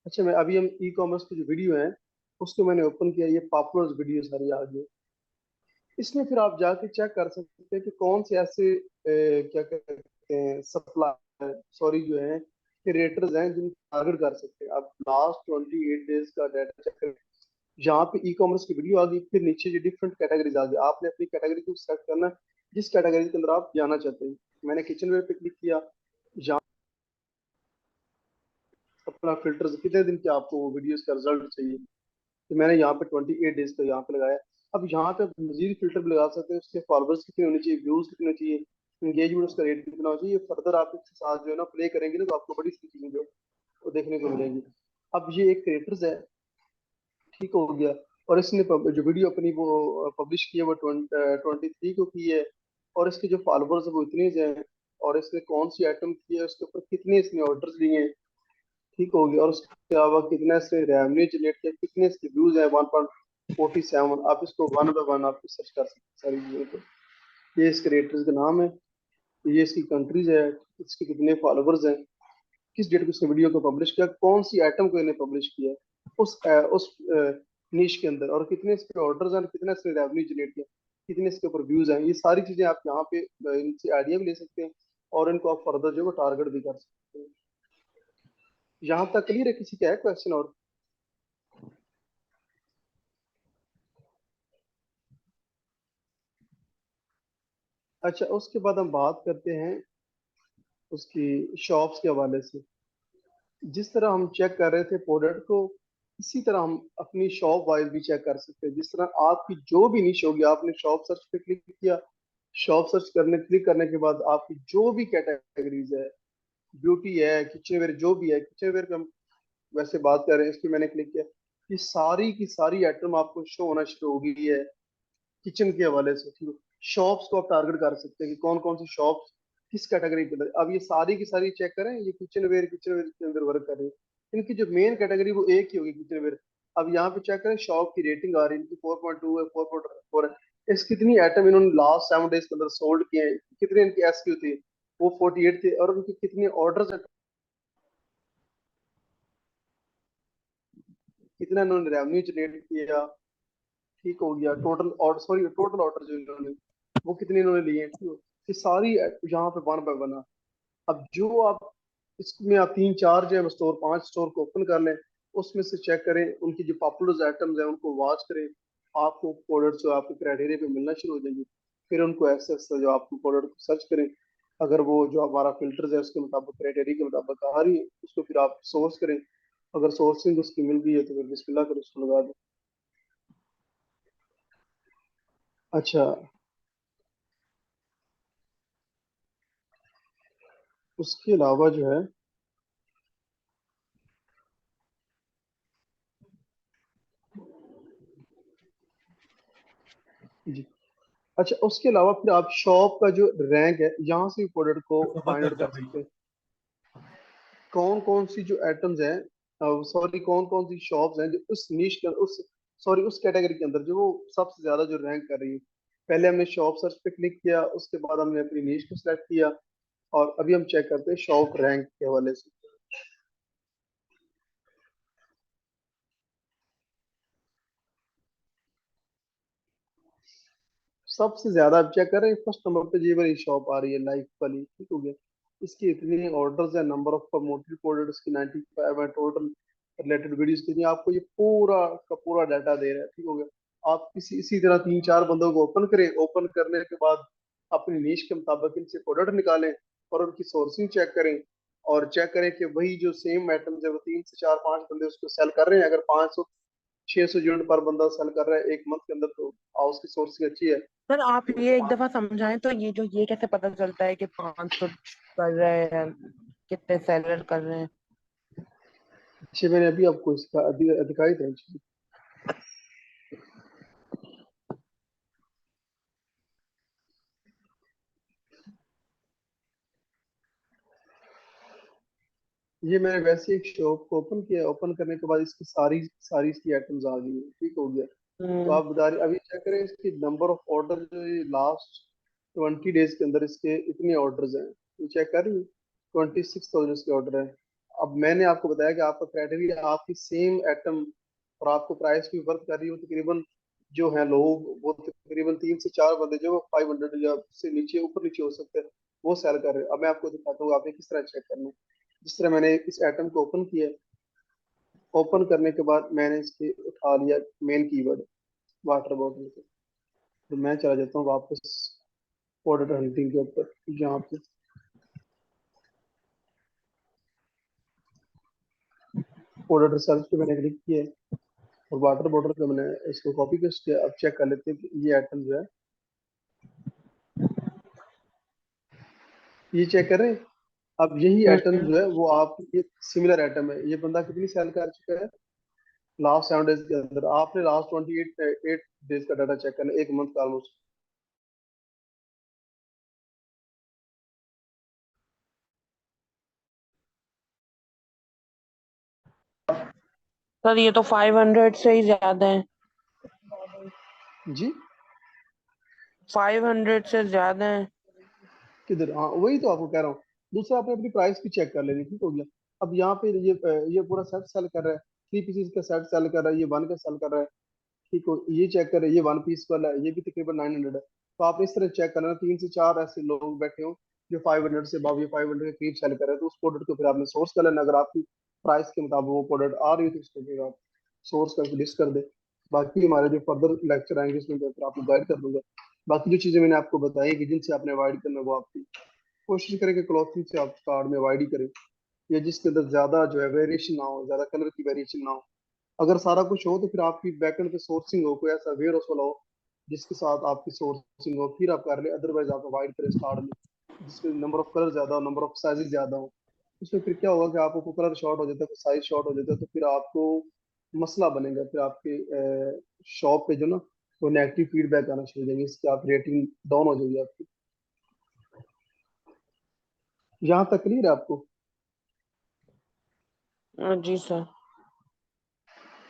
अच्छा, मैं अभी हम ई कॉमर्स की जो वीडियो है उसको मैंने ओपन किया, ये पॉपुलर वीडियो सारी आ गई। इसमें फिर आप जाके चेक कर सकते हैं कि कौन से ऐसे क्या कहते हैं सप्लाई सॉरी जो है क्रिएटर्स हैं जिनको टारगेट कर सकते हैं। आप लास्ट 28 डेज का डाटा चेक करें, जहाँ पे ई कॉमर्स की वीडियो आ गई, फिर नीचे जो डिफरेंट कैटेगरीज आ गई, आपने अपनी कैटेगरी को सेलेक्ट करना है, जिस कैटेगरी के अंदर आप जाना चाहते हैं। मैंने किचन वेयर पे क्लिक किया, जहाँ अपना फिल्टर कितने दिन के आपको वो वीडियोस का रिजल्ट चाहिए, तो मैंने यहाँ पे 28 डेज का यहाँ पे लगाया। अब यहाँ पे आप मजीद फिल्टर भी लगा सकते हैं, उसके फॉलोअर्स कितने होने चाहिए, व्यूज कितने चाहिए, एंगेजमेंट उसका रेट कितना होना चाहिए। फर्दर आप इसके साथ जो है ना प्ले करेंगे ना, तो आपको बड़ी सी चीजें जो वो देखने को मिलेंगी। अब ये एक क्रिएटर्स है, ठीक हो गया। और इसने जो वीडियो अपनी वो पब्लिश की है वो 23 को की है, और इसके जो फॉलोअर्स है वो इतने हैं। और इसने कौन सी आइटम की है, उसके ऊपर कितने इसने ऑर्डर्स लिए हैं, ठीक हो गया। और उसके अलावा कितना इसने रेवेन्यू जनरेट किया, कितने इसके व्यूज हैं 1.47। आप इसको वन बाय वन आप सर्च कर सकते हैं सारी चीजों को। ये इस क्रिएटर्स का नाम है, ये इसकी कंट्रीज है, इसके कितने फॉलोअर्स हैं, किस डेट को इसने वीडियो को पब्लिश किया, कौन सी आइटम को इन्हें पब्लिश किया, उस नीश के अंदर, और कितने इसके ऑर्डर्स हैं, कितना इसने रेवेन्यू जनरेट किया, कितने इसके ऊपर व्यूज हैं, ये सारी चीजें आप यहाँ पे इनसे आइडिया भी ले सकते हैं और इनको आप फर्दर जो है टारगेट भी कर सकते हैं। यहाँ तक क्लियर है? किसी का है क्वेश्चन और? अच्छा, उसके बाद हम बात करते हैं उसकी शॉप्स के हवाले से। जिस तरह हम चेक कर रहे थे प्रोडक्ट को, इसी तरह हम अपनी शॉप वाइज भी चेक कर सकते हैं। जिस तरह आपकी जो भी निश होगी, आपने शॉप सर्च पे क्लिक किया, शॉप सर्च करने क्लिक करने के बाद आपकी जो भी कैटेगरीज है, ब्यूटी है, किचन वेयर, जो भी है, किचन वेयर का हम वैसे बात कर रहे हैं, इस पे मैंने क्लिक किया, ये सारी की सारी आइटम आपको शो होना शुरू हो गई है किचन के हवाले से। ठीक है, शॉप्स को आप टारगेट कर सकते हैं कि कौन कौन सी शॉप्स किस कैटेगरी के अंदर। अब ये सारी की सारी चेक करें, ये किचन वेयर के अंदर वर्क कर रही है, इनकी जो मेन कैटेगरी वो एक ही होगी, किचन वेयर। अब यहाँ पे चेक करें, शॉप की रेटिंग आ रही है इनकी 4.2 है, 4.4 है। इस कितनी आइटम इन्होंने लास्ट 7 डेज के अंदर सोल्ड किए हैं, कितने इनकी एसक्यू थी, वो 48 थे, और उनके कितने ऑर्डर, कितना इन्होंने रेवेन्यू जनरेट किया। ठीक हो गया, total order, sorry total order जो इन्होंने, वो कितने इन्होंने लिए, ठीक है। ये सारी यहाँ पे वन बाय वन है। अब जो आप इसमें आप 3 4 जो है स्टोर, 5 स्टोर को ओपन कर लें, उसमें से चेक करें उनकी जो पॉपुलर आइटम्स हैं उनको वॉच करें, आपको प्रोडक्ट जो आपके क्राइटेरिया पे मिलना शुरू हो जाएंगे। फिर उनको ऐसे ऐसे जो आपको प्रोडक्ट को सर्च करें, अगर वो जो हमारा फिल्टर है उसके मुताबिक, क्राइटेरिया के मुताबिक आ रही है, उसको फिर आप सोर्स करें। अगर सोर्सिंग उसकी मिल गई है तो फिर बिस्मिल्लाह करें, उसको लगा दें। अच्छा, उसके अलावा जो है, जी, अच्छा, उसके अलावा फिर आप शॉप का जो रैंक है, यहाँ से भी प्रोडक्ट को फाइंड आउट कर सकते हैं। कौन कौन सी जो आइटम्स हैं, सॉरी कौन कौन सी शॉप्स हैं जो उस नीश के, उस सॉरी उस कैटेगरी के अंदर जो वो सबसे ज्यादा जो रैंक कर रही है। पहले हमने शॉप सर्च पे क्लिक किया, उसके बाद हमने अपनी नीश को सिलेक्ट किया, और अभी हम चेक करते हैं शॉप रैंक के हवाले से। सबसे ज्यादा आप चेक कर रहे हैं, फर्स्ट नंबर पे ये वाली शॉप आ रही है, लाइफ वाली। ठीक हो गया, इसकी इतने ऑर्डर्स है, नंबर ऑफ प्रमोटेड प्रोडक्ट्स की 95 है, टोटल रिलेटेड वीडियोस कितनी, आपको ये पूरा का पूरा डाटा दे रहा है। ठीक हो गया, आप किसी इसी तरह 3 4 बंदों को ओपन करें, ओपन करने के बाद अपनी नीश के मुताबिक इनसे प्रोडक्ट निकालें और उनकी सोर्सिंग चेक करें, और चेक करें कि वही जो सेम आइटम्स है वो 3 से 4 5 बंदे उसको सेल कर रहे हैं। अगर 500 600 यूनिट पर बंदा सेल कर रहा है एक मंथ के अंदर, तो उसकी सोर्सिंग अच्छी है। सर आप ये एक दफा समझाएं तो, ये कैसे पता चलता है कि 500 कर रहे हैं, कितने सेलर कर रहे हैं? अच्छे, मैंने अभी आपको इसका दिखाई था। ये मैंने वैसे एक शॉप को ओपन किया, ओपन करने के बाद इसकी सारी सारी इसकी आइटम्स आ गई है। ठीक हो गया, तो हम्म। आप बता रहे, अभी चेक करें इसकी नंबर ऑफ ऑर्डर जो लास्ट 20 डेज के अंदर इसके इतने ऑर्डर्स हैं, ये चेक कर रही है, 26,000 इसके ऑर्डर है। अब मैंने आपको बताया कि आपका क्राइटेरिया आपकी सेम आइटम और आपको प्राइस की वर्क कर रही हो, तकरीबन जो है लोग वो तकरीबन 3 से 4 बंदे जो 500 या से नीचे ऊपर नीचे हो सकते हैं, वो सेल कर रहे हैं। अब मैं आपको दिखाता हूँ आपने किस तरह चेक करना है। जिस तरह मैंने इस आइटम को ओपन किया, ओपन करने के बाद मैंने इसके उठा लिया मेन कीवर्ड, वाटर बॉटल को, तो मैं चला जाता हूँ वापस प्रोडक्ट हंटिंग के ऊपर। यहाँ पे प्रोडक्ट रिसर्च पे मैंने क्लिक किया और वाटर बॉटल पे मैंने इसको कॉपी पेस्ट किया। अब चेक कर लेते हैं कि ये आइटम जो है, ये चेक करें। अब यही आइटम हम्म। जो है वो आप, ये सिमिलर आइटम है, ये बंदा कितनी सेल कर चुका है लास्ट 7 डेज के अंदर। आपने लास्ट 28 डेज का डाटा चेक करना, एक मंथ का ऑलमोस्ट। सर ये तो 500 से ही ज्यादा है, जी, 500 से ज्यादा है। किधर? हाँ, वही तो आपको कह रहा हूँ। दूसरा, आपने अपनी प्राइस भी चेक कर लेनी। ठीक हो गया, अब यहाँ पे ये पूरा सेट सेल कर रहा है, 3 पीसीज का सेट सेल कर रहा है, ये वन का सेल कर रहा है। ठीक हो, ये चेक करें, ये वन पीस वाला है, ये भी तकरीबन 900 है। तो आप इस तरह चेक करना, 3 से 4 ऐसे लोग बैठे हो जो 500 से अबव या 500 के करीब सेल कर रहे हैं, तो उस प्रोडक्ट को फिर आपने सोर्स कर लेना। अगर आपकी प्राइस के मुताबिक वो प्रोडक्ट आ रही है तो उसको फिर आप सोर्स करके लिस्ट कर दे। बाकी हमारे जो फर्दर लेक्चर आएंगे उसमें मैं फिर आपको गाइड कर दूंगा। बाकी जो चीजें मैंने आपको बताई कि जिनसे आपने अवॉइड करना, वो आपकी कोशिश करें कि क्लॉथिंग से आप स्टार्ट में अवॉइड ही करें, या जिसके अंदर ज्यादा जो है वेरिएशन ना हो, ज्यादा कलर की वेरिएशन ना हो। अगर सारा कुछ हो तो फिर आपकी बैकएंड पे सोर्सिंग हो, कोई ऐसा वेयर हाउस वाला हो जिसके साथ आपकी सोर्सिंग हो, फिर आप कर ले। अदरवाइज आप अवॉइड करें स्टार्ट में, जिसमें नंबर ऑफ कलर ज्यादा हो, नंबर ऑफ साइजेस ज्यादा हो। उसमें फिर क्या होगा कि आपको कलर शॉर्ट हो जाता है, साइज शॉर्ट हो जाता है, तो फिर आपको मसला बनेगा। फिर आपके शॉप पे जो ना वो नेगेटिव फीडबैक आना शुरू हो जाएंगे, इससे आप रेटिंग डाउन हो जाएगी आपकी। यहाँ तक क्लियर है आपको? जी सर।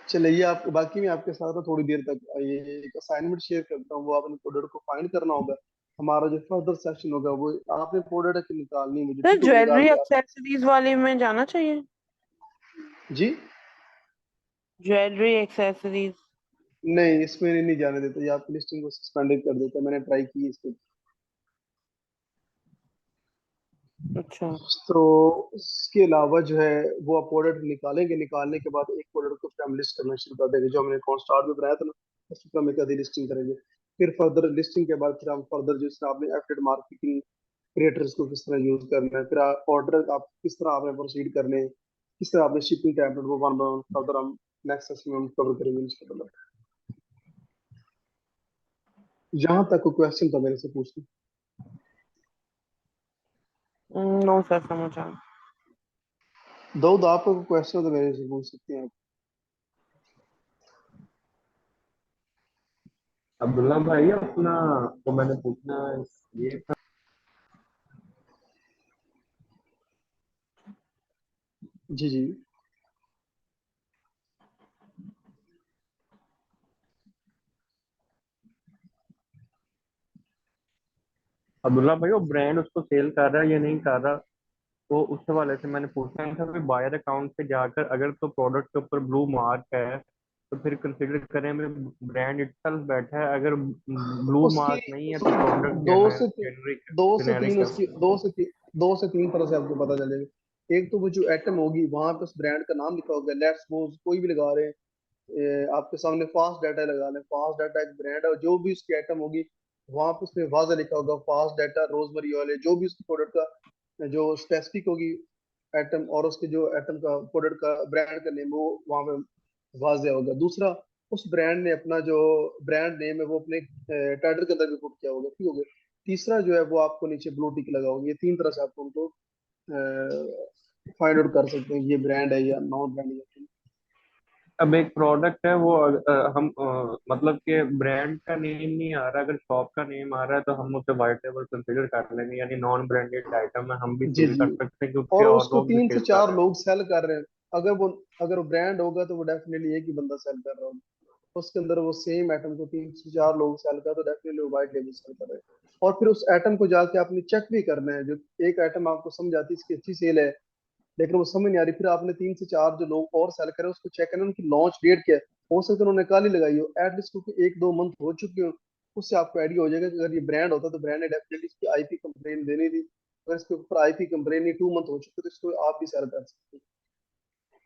चलिए, ये आपको बाकी मैं आपके साथ ना थोड़ी देर तक ये एक असाइनमेंट शेयर करता हूँ, वो आपने प्रोडक्ट को फाइंड करना होगा। हमारा जो फर्दर सेशन होगा वो आपने प्रोडक्ट निकालनी है मुझे, सर ठीक होगा? निकाल ज्वेलरी के आप एक्सेसरीज वाले में जाना चाहिए। जी, ज्वेलरी एक्सेसरीज। नहीं इसमें नहीं जाने देता, ये आपकी लिस्टिंग को सस्पेंड कर देता है। मैंने ट्राई की इस पे। अच्छा। तो इसके अलावा जो है वो आप प्रोडक्ट निकालेंगे, निकालने के बाद एक प्रोडक्ट को फिर हम लिस्ट करना शुरू कर देंगे, जो हमने कौन स्टार्ट में बनाया था ना, उसको हम एक आधी लिस्टिंग करेंगे। फिर फर्दर लिस्टिंग के बाद फिर हम फर्दर जो इसमें आपने एफिलिएट मार्केटिंग क्रिएटर्स को किस तरह यूज करना है, फिर ऑर्डर आप किस तरह आपने प्रोसीड करने हैं, किस तरह आपने शिपिंग टेम्पलेट वो वन बाय वन फर्दर हम नेक्स्ट सेशन में हम कवर करेंगे इंशाल्लाह। यहाँ तक कोई क्वेश्चन था मेरे से पूछना? नो सर, समझ आ गया। दो आपको कोई क्वेश्चन तो मेरे से पूछ सकते हैं आप। अब्दुल्ला भाई अपना, तो मैंने पूछना ये था। जी जी। अब्दुल्ला भाई वो ब्रांड उसको सेल कर रहा है या नहीं कर रहा, तो उस हवाले से मैंने पूछना था कि बायर अकाउंट पे जाकर अगर तो प्रोडक्ट के ऊपर ब्लू मार्क है तो फिर कंसिडर करें में ब्रांड इटसेल्फ बैठा है, अगर ब्लू उसकी मार्क नहीं है तो प्रोडक्ट दो से ती, जेनरिक दो से तीन जेनेरिक है। उसकी दो से तीन तरह से आपको पता चलेगा। एक तो वो जो एटम होगी वहां पे उस ब्रांड का नाम लिखा होगा, लेट्स सपोज कोई भी लगा रहे हैं, आपके सामने फास्ट डाटा लगा लें, फास्ट डाटा एक ब्रांड है, और जो भी उसकी आइटम होगी वहां पे उसमें वाजा लिखा होगा फास्ट डाटा रोजमरी ऑयल है, जो भी उसकी प्रोडक्ट का जो स्पेसिफिक होगी आइटम, और उसके जो आइटम का प्रोडक्ट का ब्रांड का नेम वो वहां पे वाजा होगा। दूसरा, उस ब्रांड ने अपना जो ब्रांड नेम है वो अपने टाइटल के अंदर भी पुट किया होगा, ठीक हो गया। तीसरा जो है वो आपको नीचे ब्लू टिक लगा होगा। ये तीन तरह से आपको उनको फाइंड आउट कर सकते हैं, ये ब्रांड है या नॉन ब्रांड है। अब एक प्रोडक्ट है वो हम मतलब कि ब्रांड का नेम नहीं आ रहा, अगर शॉप का नेम आ रहा है तो हम उसे वाइट लेबल कंसिडर कर लेंगे, यानी नॉन ब्रांडेड आइटम है, हम भी जी सेल जी। कर सकते हैं क्योंकि और और उसको लोग भी तीन से सेल कर चार रहे हैं। लोग सेल कर रहे हैं, अगर वो ब्रांड होगा तो वो डेफिनेटली एक ही बंदा सेल कर रहा होगा। उसके अंदर वो सेम आइटम को 3 से 4 लोग सेल कर, तो डेफिनेटली वो वाइट लेबल सेल कर रहे हैं। और फिर उस आइटम को जाके आपने चेक भी करना है। जो एक आइटम आपको समझ आती है इसकी अच्छी सेल है, लेकिन वो समझ नहीं आ रही, फिर आपने 3 से 4 जो लोग और सेल करें उसको चेक करना, उनकी लॉन्च डेट क्या है। हो सकता है उन्होंने कल ही लगाई हो, एटलीस्ट क्योंकि 1-2 मंथ हो चुके हो, उससे आपको आइडिया हो जाएगा कि अगर ये ब्रांड होता तो ब्रांड ने डेफिनेटली इसकी आईपी कंप्लेन देनी थी। अगर इसके ऊपर आईपी कंप्लेन ही 2 मंथ हो चुके तो इसको आप भी सेल कर सकते हैं।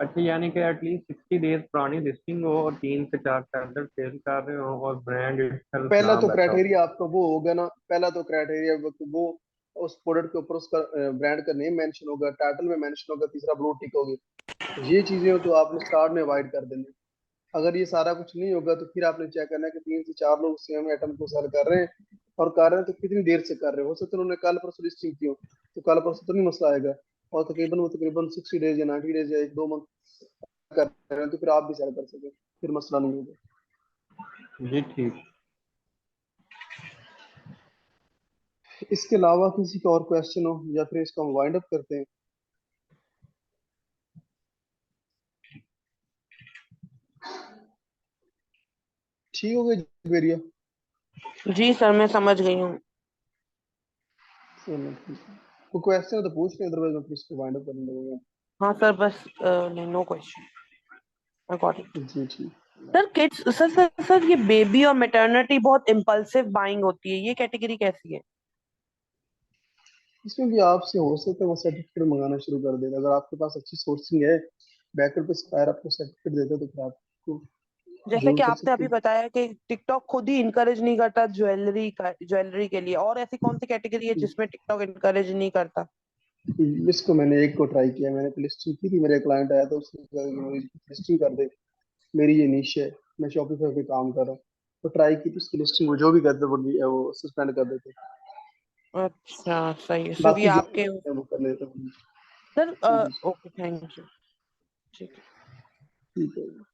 अच्छा, यानी कि एटलीस्ट 60 डेज पुरानी लिस्टिंग हो और 3 से 4 सेलर सेल कर रहे हो और ब्रांड इटसेल्फ पहला तो नाम बैठा हो। क्राइटेरिया आपका वो होगा ना, पहला तो क्राइटेरिया वो उस प्रोडक्ट के ऊपर उसका ब्रांड का नेम मेंशन होगा, टाइटल में मेंशन होगा, तीसरा ब्लू टिक होगी। ये चीजें हो तो आपने स्टार्ट में अवॉइड कर देनी। अगर ये सारा कुछ नहीं होगा तो फिर आपने चेक करना है कि 3 से 4 लोग सेम आइटम को सेल कर रहे हैं, और कर रहे हैं तो कितनी देर से कर रहे हैं। हो सकता है उन्होंने कल परसों लिस्टिंग की हो, तो कल परसों तो नहीं मसला आएगा। और तकरीबन 60 डेज या 90 डेज या 1-2 मंथ कर रहे हैं, तो फिर आप भी सेल कर सकें, फिर मसला नहीं होगा। जी ठीक। इसके अलावा किसी का और क्वेश्चन हो, या फिर इसको हम वाइंड अप करते हैं? ठीक हो गया जुबेरिया? जी सर, मैं समझ गई हूँ। चलो ठीक है। कोई क्वेश्चन हो तो पूछ लें, अदरवाइज मैं फिर इसको वाइंड अप करने लगूंगा। हाँ सर, बस no question. I got it. जी ठीक। सर किड्स सर ये बेबी और मैटरनिटी बहुत इम्पल्सिव बाइंग होती है, ये कैटेगरी कैसी है? इसमें भी आपसे हो सके वो सर्टिफिकेट मंगाना शुरू कर देगा। अगर आपके पास अच्छी सोर्सिंग है, बैकर पे सप्लायर आपको सर्टिफिकेट देता है, तो फिर आपको जैसे जरूर कि कर आपने सकते अभी बताया कि टिकटॉक खुद ही इनकरेज नहीं करता ज्वेलरी के लिए, और ऐसी कौन सी कैटेगरी है हैं। जिसमें टिकटॉक इनकरेज नहीं करता? इसको मैंने एक को ट्राई किया, मैंने लिस्टिंग की थी, मेरे क्लाइंट आया था, उसने कहा कि मेरी लिस्टिंग कर दे, मेरी ये निश है, मैं शॉपिफाई पे काम कर रहा हूँ। तो ट्राई की थी उसकी लिस्टिंग, वो जो भी करते वो सस्पेंड कर देते। अच्छा सही है सर, ये बाकी जो आपके। है वो कर लेते हैं। Sir ji, okay, thank you. ठीक है। ठीक है।